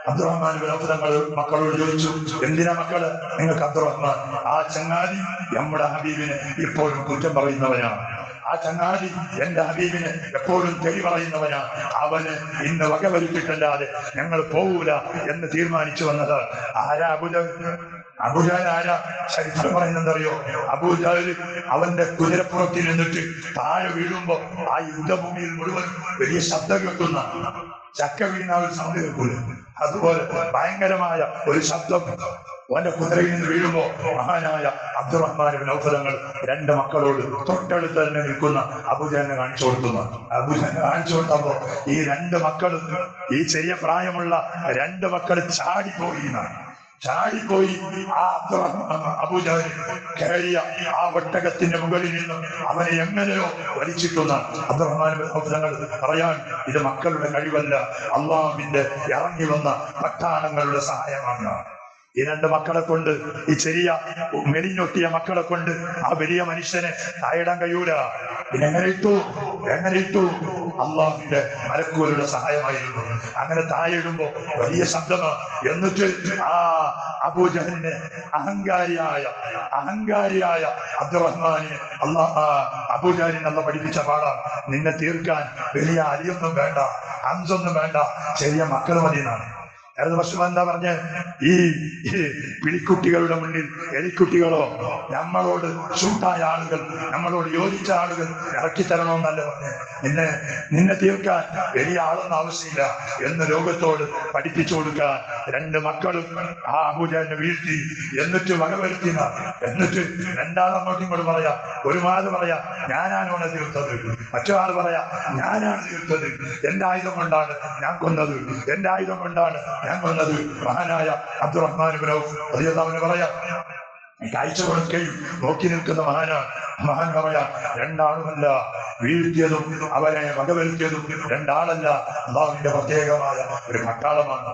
അബ്ദുറഹ്മാൻ ഇബ്നു ഔഫ് തങ്ങൾ മക്കളോട് ചോദിച്ചു, എന്തിനാ മക്കള് നിങ്ങൾക്ക് അബ്ദുറഹ്മാൻ? ആ ചങ്ങാതി നമ്മുടെ ഹബീബിനെ ഇപ്പോഴും കുറ്റം പറയുന്നവനാണ്. ആ ചങ്ങാതി എന്റെ ഹബീബിനെ എപ്പോഴും തെറി പറയുന്നവനാണ്. അവന് ഇന്ന് വകവരുത്തിട്ടല്ലാതെ ഞങ്ങൾ പോകൂല എന്ന് തീരുമാനിച്ചു വന്നതാണ്. ആരാ അബൂജഹൽ? ആരാ? ചരിത്രം പറയുന്നതറിയോ? അബൂജഹൽ അവന്റെ കുതിരപ്പുറത്തിൽ നിന്നിട്ട് താഴെ വീഴുമ്പോ ആ യുദ്ധഭൂമിയിൽ മുഴുവൻ വലിയ ശബ്ദം കേൾക്കുന്ന, ചക്ക വീണ ഒരു സൗണ്ട് കേൾക്കൂല, അതുപോലെ ഭയങ്കരമായ ഒരു ശബ്ദം അവന്റെ കുതിരയിൽ നിന്ന് വീഴുമ്പോ മഹാനായ അബ്ദുറഹ്മാൻ ഇബ്നു ഔഫ് തങ്ങൾ 2 മക്കളോട് തൊട്ടടുത്ത് തന്നെ നിൽക്കുന്ന അബൂജഹലിനെ കാണിച്ചു കൊടുത്തപ്പോ ഈ 2 മക്കളും, ഈ ചെറിയ പ്രായമുള്ള 2 മക്കൾ ചാടിപ്പോയി ആ അബൂജഹൽ കയറിയ ആ ഒട്ടകത്തിന്റെ മുകളിൽ നിന്നും അവനെ എങ്ങനെയോ വലിച്ചിട്ടുന്ന അബ്ദുറഹ്മാൻ ഇബ്നു ഔഫ് തങ്ങൾ പറയാൻ, ഇത് മക്കളുടെ കഴിവല്ല, അല്ലാഹുവിന്റെ ഇറങ്ങി വന്ന പട്ടാളങ്ങളുടെ സഹായമാണ്. ഈ 2 മക്കളെ കൊണ്ട്, ഈ ചെറിയ മെലിഞ്ഞൊട്ടിയ മക്കളെ കൊണ്ട് ആ വലിയ മനുഷ്യനെ താഴെടാൻ കഴിയൂല. എങ്ങനെ ഇട്ടു? അള്ളാഹുവിന്റെ മലക്കുകളുടെ സഹായമായിരുന്നു. അങ്ങനെ താഴെയിടുമ്പോ വലിയ ശബ്ദമാണ്. എന്നിട്ട് ആ അബൂജഹലിനെ അഹങ്കാരിയായ അബ്ദുറഹ്മാനെ അബൂജഹലിനെ അല്ലാഹു പഠിപ്പിച്ച പാടാണ്, നിന്നെ തീർക്കാൻ വലിയ അലിയൊന്നും വേണ്ട, ഹംസൊന്നും വേണ്ട, ചെറിയ മക്കൾ മതി എന്നാണ്. വർഷം എന്താ പറഞ്ഞ, ഈ പിളിക്കുട്ടികളുടെ മുന്നിൽ എലിക്കുട്ടികളോ, നമ്മളോട് ഷൂട്ടായ ആളുകൾ, നമ്മളോട് യോജിച്ച ആളുകൾ ഇറക്കിത്തരണമെന്നല്ല പറഞ്ഞ്, നിന്നെ തീർക്കാൻ വലിയ ആളൊന്നും ആവശ്യമില്ല എന്ന് ലോകത്തോട് പഠിപ്പിച്ചു കൊടുക്കാൻ 2 മക്കളും ആ അബൂജഹലിനെ വീഴ്ത്തി. എന്നിട്ട് വകവരുത്തിന. എന്നിട്ട് 2 ആൾ അങ്ങോട്ടും ഇങ്ങോട്ട് പറയാ. ഒരു മാത് പറയാ, ഞാനാണ് തീർത്തത്. മറ്റൊരാൾ പറയാ, ഞാനാണ് തീർത്തത്, എന്റെ ആയുധം കൊണ്ടാണ് ഞാൻ കൊന്നത്, എന്റെ ആയുധം കൊണ്ടാണ് ഞാൻ വന്നത് മഹാനായ അബ്ദുറഹ്മാൻ ഇബ്നു ഔഫ് റളിയല്ലാഹു അൻഹു പറയാം, കാഴ്ച കൊടുക്കുകയും നോക്കി നിൽക്കുന്ന മഹാൻ പറയാം, രണ്ടാളുമല്ല വീഴ്ത്തിയതും അവനെ വകവരുത്തിയതും രണ്ടാളല്ല, അല്ലാഹുവിന്റെ പ്രത്യേകമായ ഒരു പട്ടാളമാണ്.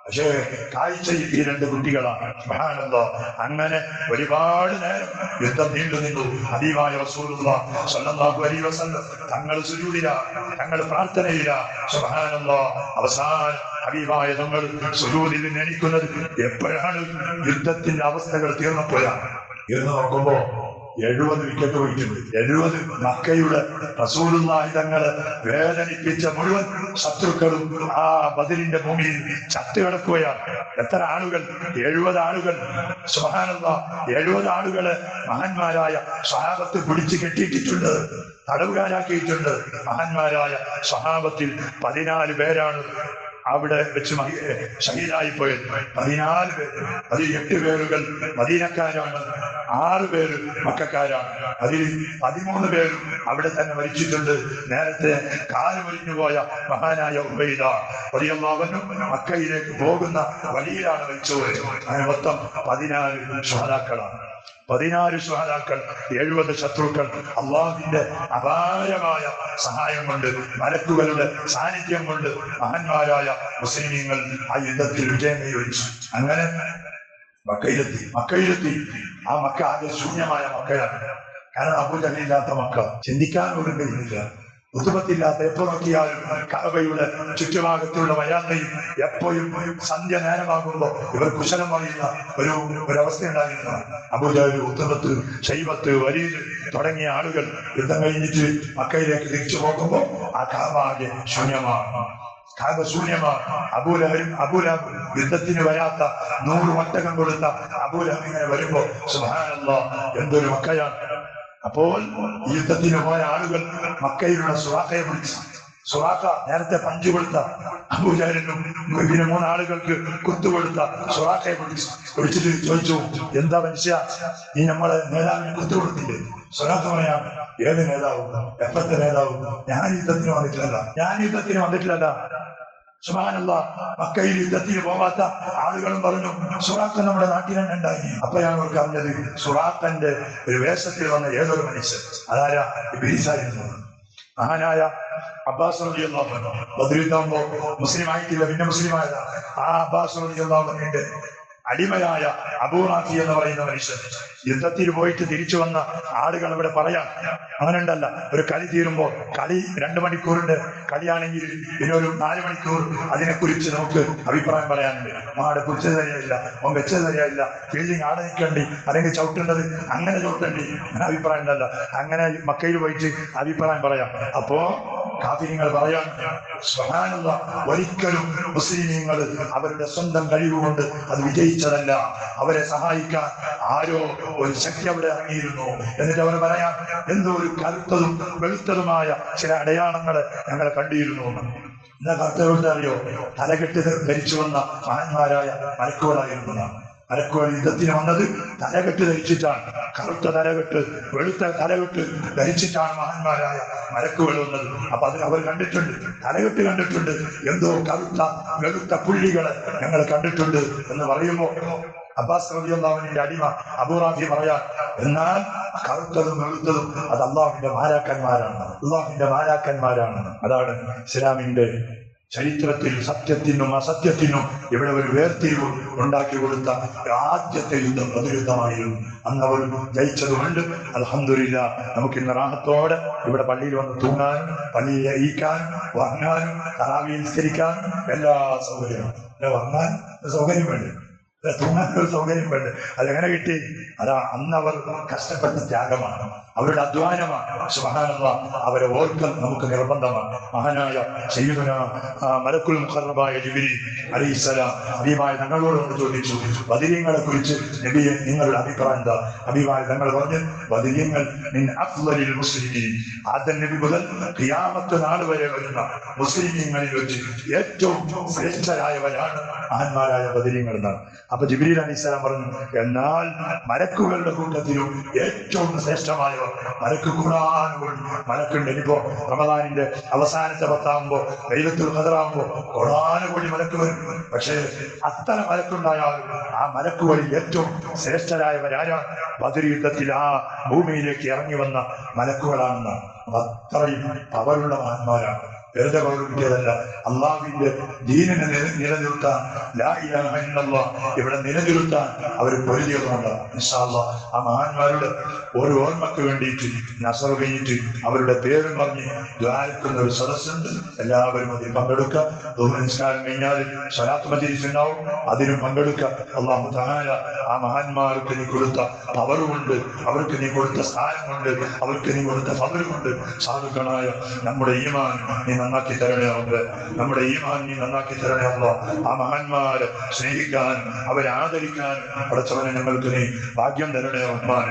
പക്ഷേ കാഴ്ചയിൽ ഈ രണ്ട് കുട്ടികളാണ്. സുബ്ഹാനല്ലാഹ്. അങ്ങനെ ഒരുപാട് നേരം യുദ്ധം നീണ്ടു നിന്നു. ഹബീബായ റസൂലുള്ളാഹി സ്വല്ലല്ലാഹു അലൈഹി വസല്ലം തങ്ങൾ സുജൂദിലാണ്, തങ്ങൾ പ്രാർത്ഥനയിലാണ്. സുബ്ഹാനല്ലാഹ്. അവസാനം ഹബീബായ തങ്ങൾ സുജൂദിൽ നിന്ന് എണീക്കുന്നത് എപ്പോഴാണ്? യുദ്ധത്തിന്റെ അവസ്ഥകൾ തീർന്നപ്പോഴാണ്. എന്ന് നോക്കുമ്പോ 70 വിക്കറ്റ് പോയിട്ടുണ്ട്. 70 മക്കയുടെ റസൂലുള്ളാഹി തങ്ങളെ വേദനിപ്പിച്ച മുഴുവൻ ശത്രുക്കളും ആ ബദരിന്റെ ഭൂമിയിൽ ചത്തുകിടക്കുകയാണ്. എത്ര ആളുകൾ? 70 ആളുകൾ. സുബ്ഹാനല്ലാഹ്. 70 ആളുകളെ മഹാന്മാരായ സ്വഹാബത്ത് പിടിച്ചു കെട്ടിയിട്ടുണ്ട്, തടവുകാരാക്കിയിട്ടുണ്ട്. മഹാന്മാരായ സ്വഹാബത്തിൽ 14 പേരാണ് അവിടെ വെച്ച് ഷഹീദായി പോയത്. 14 പേര്. അതിൽ 8 പേരുകൾ മദീനക്കാരാണ്, 6 പേര് മക്കക്കാരാണ്. അതിൽ 13 പേരും അവിടെ തന്നെ മരിച്ചിട്ടുണ്ട്. നേരത്തെ കാല് മരിഞ്ഞുപോയ മഹാനായ ഉബൈദ റളിയല്ലാഹു അൻഹു മക്കയിലേക്ക് പോകുന്ന വഴിയിലാണ് മരിച്ചുപോയത്. അങ്ങനെ മൊത്തം 14 ശുഹദാക്കളാണ്. 14 ശുഹദാക്കൾ, 70 ശത്രുക്കൾ. അള്ളാഹുവിന്റെ അപാരമായ സഹായം കൊണ്ട്, മലക്കുകളുടെ സാന്നിധ്യം കൊണ്ട് മഹാന്മാരായ മുസ്ലിമീങ്ങൾ ആ യുദ്ധത്തിൽ വിജയം കൈവരിച്ചു. അങ്ങനെ മക്കയിലെത്തി. ആ മക്ക ആകെ ശൂന്യമായ മക്കയാണ്. കാരണം അബൂജഹലില്ലാത്ത മക്ക, ചിന്തിക്കാൻ പോലും കഴിയുന്നില്ല. ഉതുപത്തില്ലാത്ത, എപ്പോ നോക്കിയാലും കഅബയുടെ ചുറ്റുഭാഗത്തുള്ള വരാന്തയും എപ്പോഴും സന്ധ്യ നേരമാകുമ്പോൾ ഇവർ കുശലം പറയുന്ന ഒരവസ്ഥ ഉണ്ടായിരുന്നു. അബൂജഹൽ, ഉതുബത്ത്, ശൈബത്ത്, വലീദ് തുടങ്ങിയ ആളുകൾ യുദ്ധം കഴിഞ്ഞിട്ട് മക്കയിലേക്ക് തിരിച്ചു പോകുമ്പോൾ ആ കഅബ ആകെ ശൂന്യമാണ്. അബൂലഹബ് യുദ്ധത്തിന് വരാത്ത 100 ഒട്ടകം കൊടുത്ത അബൂലഹബ് ഇങ്ങനെ വരുമ്പോ സുബ്ഹാനല്ലാഹ്, എന്തൊരു മക്കയാണ്. അപ്പോൾ യുദ്ധത്തിന് പോയ ആളുകൾ മക്കയിലുള്ള സുറാഖയെ വിളിച്ചു. സുറാഖ നേരത്തെ പഞ്ചു കൊടുത്ത അബൂജഹലിനും പിന്നെ 3 ആളുകൾക്ക് കുത്തുകൊടുത്ത സുറാഖയെ വിളിച്ചിട്ട് ചോദിച്ചു, എന്താ മനുഷ്യ, നീ നമ്മളെ നേതാവിന് കുത്തുകൊടുത്തില്ലേ? സുറാഖ പറയാം, ഏത് നേതാവും? എപ്പോഴത്തെ നേതാവും? ഞാൻ യുദ്ധത്തിന് വന്നിട്ടില്ലല്ല. സുബ്ഹാനല്ലാഹ്. മക്കയിൽ യുദ്ധത്തിന് പോകാത്ത ആളുകളും പറഞ്ഞു, സുറാഖ് നമ്മുടെ നാട്ടിൽ തന്നെ ഉണ്ടായി. അപ്പോഴാണ് അവർക്ക് അറിഞ്ഞത് സുറാഖന്റെ ഒരു വേഷത്തിൽ വന്ന ഏതൊരു മനുഷ്യൻ, അതാരാ? ഇബ്ലീസായിരുന്നു. മഹാനായ അബ്ബാസ് റളിയല്ലാഹു അൻഹു ബദർ യുദ്ധമാകുമ്പോ മുസ്ലിം ആയിട്ടില്ല, പിന്നെ മുസ്ലിമായതാണ്. ആ അബ്ബാസ് റളിയല്ലാഹു അൻഹുവിന്റെ അടിമയായ അബൂ റാഫി എന്ന് പറയുന്ന മനുഷ്യൻ യുദ്ധത്തിൽ പോയിട്ട് തിരിച്ചു വന്ന ആളുകൾ ഇവിടെ പറയാം. അങ്ങനെ ഉണ്ടല്ല, ഒരു കളി തീരുമ്പോൾ, കളി 2 മണിക്കൂറിന്റെ കളിയാണെങ്കിൽ പിന്നെ ഒരു 4 മണിക്കൂർ അതിനെക്കുറിച്ച് നമുക്ക് അഭിപ്രായം പറയാനുണ്ട്. ആടെ കുറിച്ചത് തരികയില്ല, ഓൻ വെച്ചത് തരികയില്ല, ഫീൽഡിങ് ആടെ നിൽക്കേണ്ടി, അല്ലെങ്കിൽ ചവിട്ടേണ്ടത് അങ്ങനെ ചവിട്ടേണ്ടി, അങ്ങനെ അഭിപ്രായം ഉണ്ടല്ല. അങ്ങനെ മക്കയിൽ പോയിട്ട് അഭിപ്രായം പറയാം. അപ്പോ കാഫിര്യങ്ങൾ പറയാൻ, സുബ്ഹാനല്ലാഹ്, ഒരിക്കലും മുസ്ലിമീങ്ങൾ അവരുടെ സ്വന്തം കഴിവുകൊണ്ട് അത് വിജയിച്ചതല്ല. അവരെ സഹായിക്കാൻ ആരോ ഒരു ശക്തി അവിടെ ഇറങ്ങിയിരുന്നു. എന്നിട്ട് അവർ പറയാം, എന്തോ ഒരു കറുത്തതും വെളുത്തതുമായ ചില അടയാളങ്ങളെ ഞങ്ങൾ കണ്ടിരുന്നു. എന്താ കറുത്തവരുടെ അറിയോ? തലകെട്ട് ധരിച്ചു വന്ന മഹാന്മാരായ മലക്കുകളായിരുന്നു. മലക്കുകൾ യുദ്ധത്തിന് വന്നത് തലകെട്ട് ധരിച്ചിട്ടാണ്. കറുത്ത തലകെട്ട്, വെളുത്ത തലകെട്ട് ധരിച്ചിട്ടാണ് മഹാന്മാരായ മലക്കുകൾ വന്നത്. അപ്പൊ അത് അവർ കണ്ടിട്ടുണ്ട്, തലകെട്ട് കണ്ടിട്ടുണ്ട്, എന്തോ കറുത്ത വെളുത്ത പുള്ളികളെ ഞങ്ങൾ കണ്ടിട്ടുണ്ട് എന്ന് പറയുമ്പോ അബ്ബാസ് റളിയല്ലാഹു അൻഹുവിന്റെ അടിമ അബൂ റാഫി പറയാൻ, എന്നാൽ കറുത്തതും വെളുത്തതും അത് അള്ളാഹുവിന്റെ മാലാക്കന്മാരാണ്. അതാണ് ഇസ്ലാമിന്റെ ചരിത്രത്തിൽ സത്യത്തിനും അസത്യത്തിനും ഇവിടെ ഒരു വേർതിരിവ് ഉണ്ടാക്കി കൊടുത്ത ആദ്യത്തെ യുദ്ധം ബദർ യുദ്ധമായിരുന്നു. അന്ന് അവർ ജയിച്ചതുകൊണ്ട് അൽഹംദുലില്ലാഹ് നമുക്ക് ഇന്ന് റാഹത്തോടെ ഇവിടെ പള്ളിയിൽ വന്ന് തൂങ്ങാനും, പള്ളിയിൽ ഇരിക്കാനും, വാങ്ങാനും, തറാവീഹ് നിസ്കരിക്കാനും എല്ലാ സൗകര്യവും. വാങ്ങാൻ സൗകര്യം വേണ്ട, തൂങ്ങാനൊരു സൗകര്യം വേണ്ട. അതെങ്ങനെ കിട്ടി? അതാ അന്ന് അവർ കഷ്ടപ്പെട്ട ത്യാഗമാണ്, അവരുടെ അധ്വാനമാണ്. സുബ്ഹാനല്ലാഹ്, അവരെ ഓർക്കൽ നമുക്ക് നിർബന്ധമാണ്. മഹാനായ സയ്യിദുനാ മലക്കുൽ മുഖറബായ ജിബ്രീൽ അലൈഹിസ്സലാം ഹബീബായ തങ്ങളോട് ചോദിച്ചു, ബദരീങ്ങളെ കുറിച്ച് നബിയെ നിങ്ങളുടെ അഭിപ്രായം എന്താ? ഹബീബായ തങ്ങൾ പറഞ്ഞു, ബദരീങ്ങൾ മിൻ അഫ്ളലിൽ മുസ്ലിമീൻ, ആദം നബി മുതൽ ഖിയാമത്ത് നാൾ വരെ വരുന്ന മുസ്ലിമീങ്ങളിൽ വെച്ച് ഏറ്റവും ശ്രേഷ്ഠരായവരാണ് മഹാന്മാരായ ബദരീങ്ങൾ എന്നാണ്. അപ്പൊ ജിബ്രീൽ അലൈഹിസ്സലാം പറഞ്ഞു, എന്നാൽ മലക്കുകളുടെ കൂട്ടത്തിലും ഏറ്റവും ശ്രേഷ്ഠമായവർ മലക്ക് കൂടാനുകൾ മലക്കുണ്ട്. ഇനിയിപ്പോ റമദാനിന്റെ അവസാനത്തെ 10 ലൈലത്തുൽ ഖദറാകുമ്പോ കോടാനുകൂടി മലക്ക് വരും. പക്ഷേ അത്തരം മലക്കുണ്ടായാലും ആ മലക്കുകളിൽ ഏറ്റവും ശ്രേഷ്ഠരായവരാരാണ്? ബദർ യുദ്ധത്തിൽ ആ ഭൂമിയിലേക്ക് ഇറങ്ങി വന്ന മലക്കുകളാണെന്നാണ്. അത്രയും പവറുള്ള മഹാന്മാരാണ്. വെറുതെ പവർ കിട്ടിയതല്ല, അള്ളാഹുവിന്റെ ദീനിനെ നിലനിർത്താൻ, ലാ ഇലാഹ ഇല്ലല്ലാഹ് ഇവിടെ നിലനിർത്താൻ അവർ പൊരുതിയതുകൊണ്ട് ഇൻഷാ അല്ലാഹ് ആ മഹാന്മാരുടെ ഒരു ഓർമ്മക്ക് വേണ്ടിയിട്ട് നസർ കഴിഞ്ഞിട്ട് അവരുടെ പേരും പറഞ്ഞ് ദ്വാരക്കുന്ന ഒരു സദസ്സുണ്ട്. എല്ലാവരും അതിൽ പങ്കെടുക്കുക. നിസ്കാരം കഴിഞ്ഞാൽ സ്വലാത്ത് മജ്‌ലിസ് ഉണ്ടാവും, അതിനും പങ്കെടുക്കുക. അല്ലാഹു തആല ആ മഹാന്മാർക്ക് നീ കൊടുത്ത പവർ കൊണ്ട്, അവർക്ക് നീ കൊടുത്ത സ്ഥാനം കൊണ്ട്, അവർക്ക് നീ കൊടുത്ത പവർ കൊണ്ട് സാധുക്കളായ നമ്മുടെ ഈമാൻ നീ നന്നാക്കി തരണേ റബ്ബേ. നമ്മുടെ ഈമാൻ നീ നന്നാക്കി തരണേ അല്ലാഹ്. ആ മഹാന്മാരെ സ്നേഹിക്കാൻ, അവരെ ആദരിക്കാൻ പടച്ചവനെ ഞങ്ങൾക്ക് നീ ഭാഗ്യം തരണേ റഹ്മാൻ.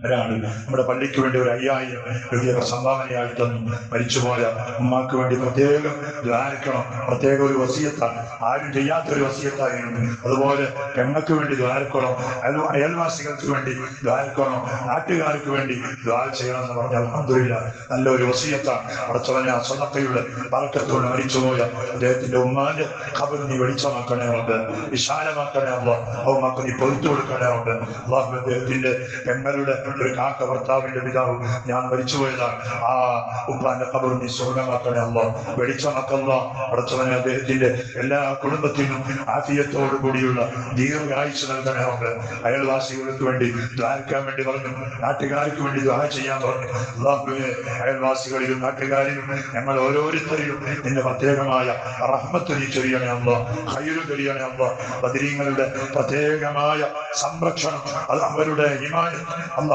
ഒരാള് നമ്മുടെ പള്ളിക്ക് വേണ്ടി ഒരു 5000 രൂപ സംഭാവനയായി തന്നു. മരിച്ചുപോയ ഉമ്മാക്ക് വേണ്ടി പ്രത്യേകം ദ്വാരക്കണം. പ്രത്യേക ഒരു വസിയത്താണ്, ആരും ചെയ്യാത്തൊരു വസിയത്തായിരുന്നു. അതുപോലെ പെങ്ങൾക്ക് വേണ്ടി ദ്വാരക്കണം, അയൽവാസികൾക്ക് വേണ്ടി ദ്വാരക്കണം, നാട്ടുകാർക്ക് വേണ്ടി ദ്വാര ചെയ്യണം എന്ന് പറഞ്ഞാൽ അൽഹംദുലില്ലാഹ് നല്ലൊരു വസിയത്താണ്. പടച്ചവനെ ആ സ്വതക്കയുടെ ബർക്കത്തോടെ മരിച്ചുപോയ അദ്ദേഹത്തിന്റെ ഉമ്മാന്റെ ഖബർ നീ വെളിച്ചമാക്കണേ റബ്ബേ, വിശാലമാക്കണേ അല്ലാഹ്. ആ ഉമ്മാക്ക് നീ പൊറുത്തു കൊടുക്കണേ റബ്ബേ. അല്ലാഹു അദ്ദേഹത്തിന്റെ പെങ്ങളുടെ ഒരു കാക്ക ഭർത്താവിന്റെ പിതാവ് ഞാൻ മരിച്ചുപോയതാണ്. ആ ഉപ്പാന്റെ ഖബർ നീ സ്വർഗമാക്കണേ അല്ലാഹ്, വെളിച്ചമാക്കല്ലാഹ്. പടച്ചവനെ അദ്ദേഹത്തിന്റെ എല്ലാ കുടുംബത്തിനും ആഫിയത്തോടു കൂടിയുള്ള ദീർഘായുസ്സ് നൽകണേ റബ്ബേ. അയൽവാസികൾക്ക് വേണ്ടി ദ്വാരക്കാൻ വേണ്ടി പറഞ്ഞു, നാട്ടുകാർക്ക് വേണ്ടി ദ്വാര ചെയ്യാൻ പറഞ്ഞു. അല്ലാഹുവേ, അയൽവാസികളിലും നാട്ടുകാരിലും ഞങ്ങൾ ഓരോരുത്തരിലും നിന്റെ പ്രത്യേകമായ റഹ്മത്ത് നീ ചൊരിയണേ അല്ലാഹ്, ഖൈർ ചൊരിയണേ അല്ലാഹ്. ബദരീങ്ങളുടെ പ്രത്യേകമായ സംരക്ഷണം, അത് അവരുടെ ഈമാൻ അല്ലാഹുവേ.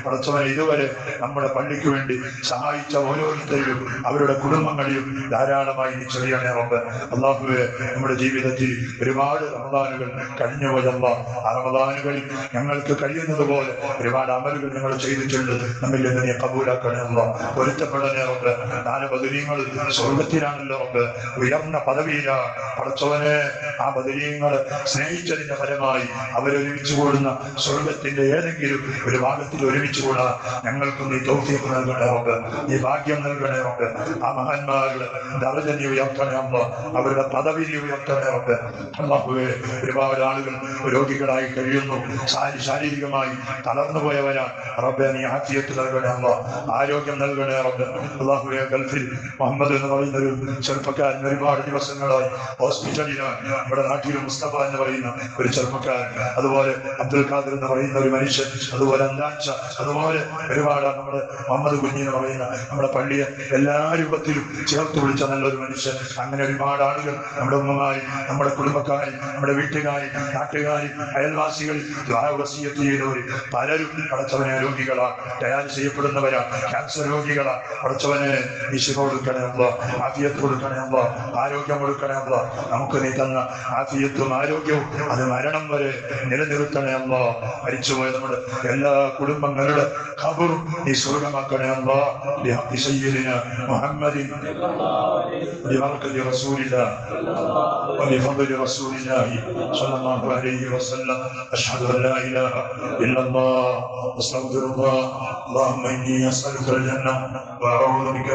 പടച്ചവനെ ഇതുവരെ നമ്മുടെ പള്ളിക്ക് വേണ്ടി സഹായിച്ച ഓരോരുത്തരിലും അവരുടെ കുടുംബങ്ങളിലും ധാരാളമായി നീ ചൊരിയണേ റബ്ബേ. അല്ലാഹുവേ, നമ്മുടെ ജീവിതത്തിൽ ഒരുപാട് റമദാനുകൾ കഴിഞ്ഞുപോയല്ലാ. ആ റമദാനുകളിൽ ഞങ്ങൾക്ക് കഴിയുന്നത് പോലെ ഒരുപാട് അമലുകൾ ഞങ്ങൾ ചെയ്തിട്ടുണ്ട്. നമ്മിൽ നിന്ന് നീ കബൂലാക്കണേ അല്ലാഹ്, പൊരുത്തപ്പെടണേ റബ്ബേ. 4 ബദരീങ്ങൾ സ്വർഗത്തിലാണല്ലോ റബ്ബേ, ഉയർന്ന പദവിയിലാണ് പടച്ചവനെ. ആ ബദരീങ്ങളെ സ്നേഹിച്ചതിന്റെ ഫലമായി അവരൊരുമിച്ച് കൂടുന്ന സ്വർഗത്തിന്റെ ഏതെങ്കിലും ഒരു ഭാഗത്തിൽ ഒരുമിച്ച് കൂടാ ഞങ്ങൾക്ക് നീ തൗഫീഖ് നൽകണേ റബ്ബേ, നീ ഭാഗ്യം നൽകണേ റബ്ബേ. ആ മഹാന്മാരുടെ ദർജ നീ ഉയർത്തണേ അല്ലാഹ്, അവരുടെ പദവി നീ ഉയർത്തണേ റബ്ബേ. അല്ലാഹുവേ, ഒരുപാട് ആളുകൾ രോഗികളായി കഴിയുന്നു, ശാരീരികമായി തളർന്നു പോയവരാ റബ്ബേ. നീ ആഫിയത്ത് നൽകണേ അല്ലാഹ്, ആരോഗ്യം നൽകണേ റബ്ബേ. അല്ലാഹുവേ, ഗൾഫിൽ മുഹമ്മദ് എന്ന് പറയുന്ന ഒരു ചെറുപ്പക്കാരൻ ഒരുപാട് ദിവസങ്ങളായി ഹോസ്പിറ്റലിലാണ്. നമ്മുടെ നാട്ടിൽ മുസ്തഫ എന്ന് പറയുന്ന ഒരു ചെറുപ്പക്കാരൻ, അതുപോലെ അബ്ദുൽ ഖാദർ എന്ന് പറയുന്ന ഒരു മനുഷ്യൻ, അതുപോലെ അന്താഴ്ച, അതുപോലെ ഒരുപാട് നമ്മുടെ മുഹമ്മദ് കുഞ്ഞി എന്ന് പറയുന്ന നമ്മുടെ പള്ളിയെ എല്ലാ രൂപത്തിലും ചേർത്ത് വിളിച്ച നല്ലൊരു മനുഷ്യൻ. അങ്ങനെ ഒരുപാട് ആളുകൾ നമ്മുടെ ഉമ്മമാരി, നമ്മുടെ കുടുംബക്കാരി, നമ്മുടെ വീട്ടുകാരി, നാട്ടുകാരി, അയൽവാസികൾ വസിയത്ത് ചെയ്തവർ പലരും പടച്ചവനെ രോഗികളാ, ഡയാലിസ് ചെയ്യപ്പെടുന്നവരാ, ക്യാൻസർ രോഗികളാ. പടച്ചവനെ നീ ശിഫ കൊടുക്കണേ അല്ലാഹ്, ആഫിയത്ത് കൊടുക്കണേ അല്ലാഹ്, ആരോഗ്യം കൊടുക്കണേ അല്ലാഹ്. നമുക്ക് നീ തന്ന ആഫിയത്തും ആരോഗ്യവും അത് മരണം വരെ നിലനിർത്തണേ അല്ലാഹ്. മരിച്ചുപോയ നമ്മുടെ എല്ലാ കുടുംബങ്ങളുടെ ഖബറും നീ സ്വർഗമാക്കണേ അല്ലാഹ്. ബിഹഖി സയ്യിദിനാ മുഹമ്മദിൻ ബിബറകതി റസൂലില്ലാഹ് വബിഫദ്ലി റസൂലില്ലാഹി സ്വല്ലല്ലാഹു അലൈഹി വസല്ലം. അഷ്ഹദു അൻ ലാ ഇലാഹ ഇല്ലല്ലാഹ് അസ്തഗ്ഫിറുല്ലാഹ്. അല്ലാഹുമ്മ ഇന്നി അസ്അലുക അൽ ജന്ന വഅഊദു ബിക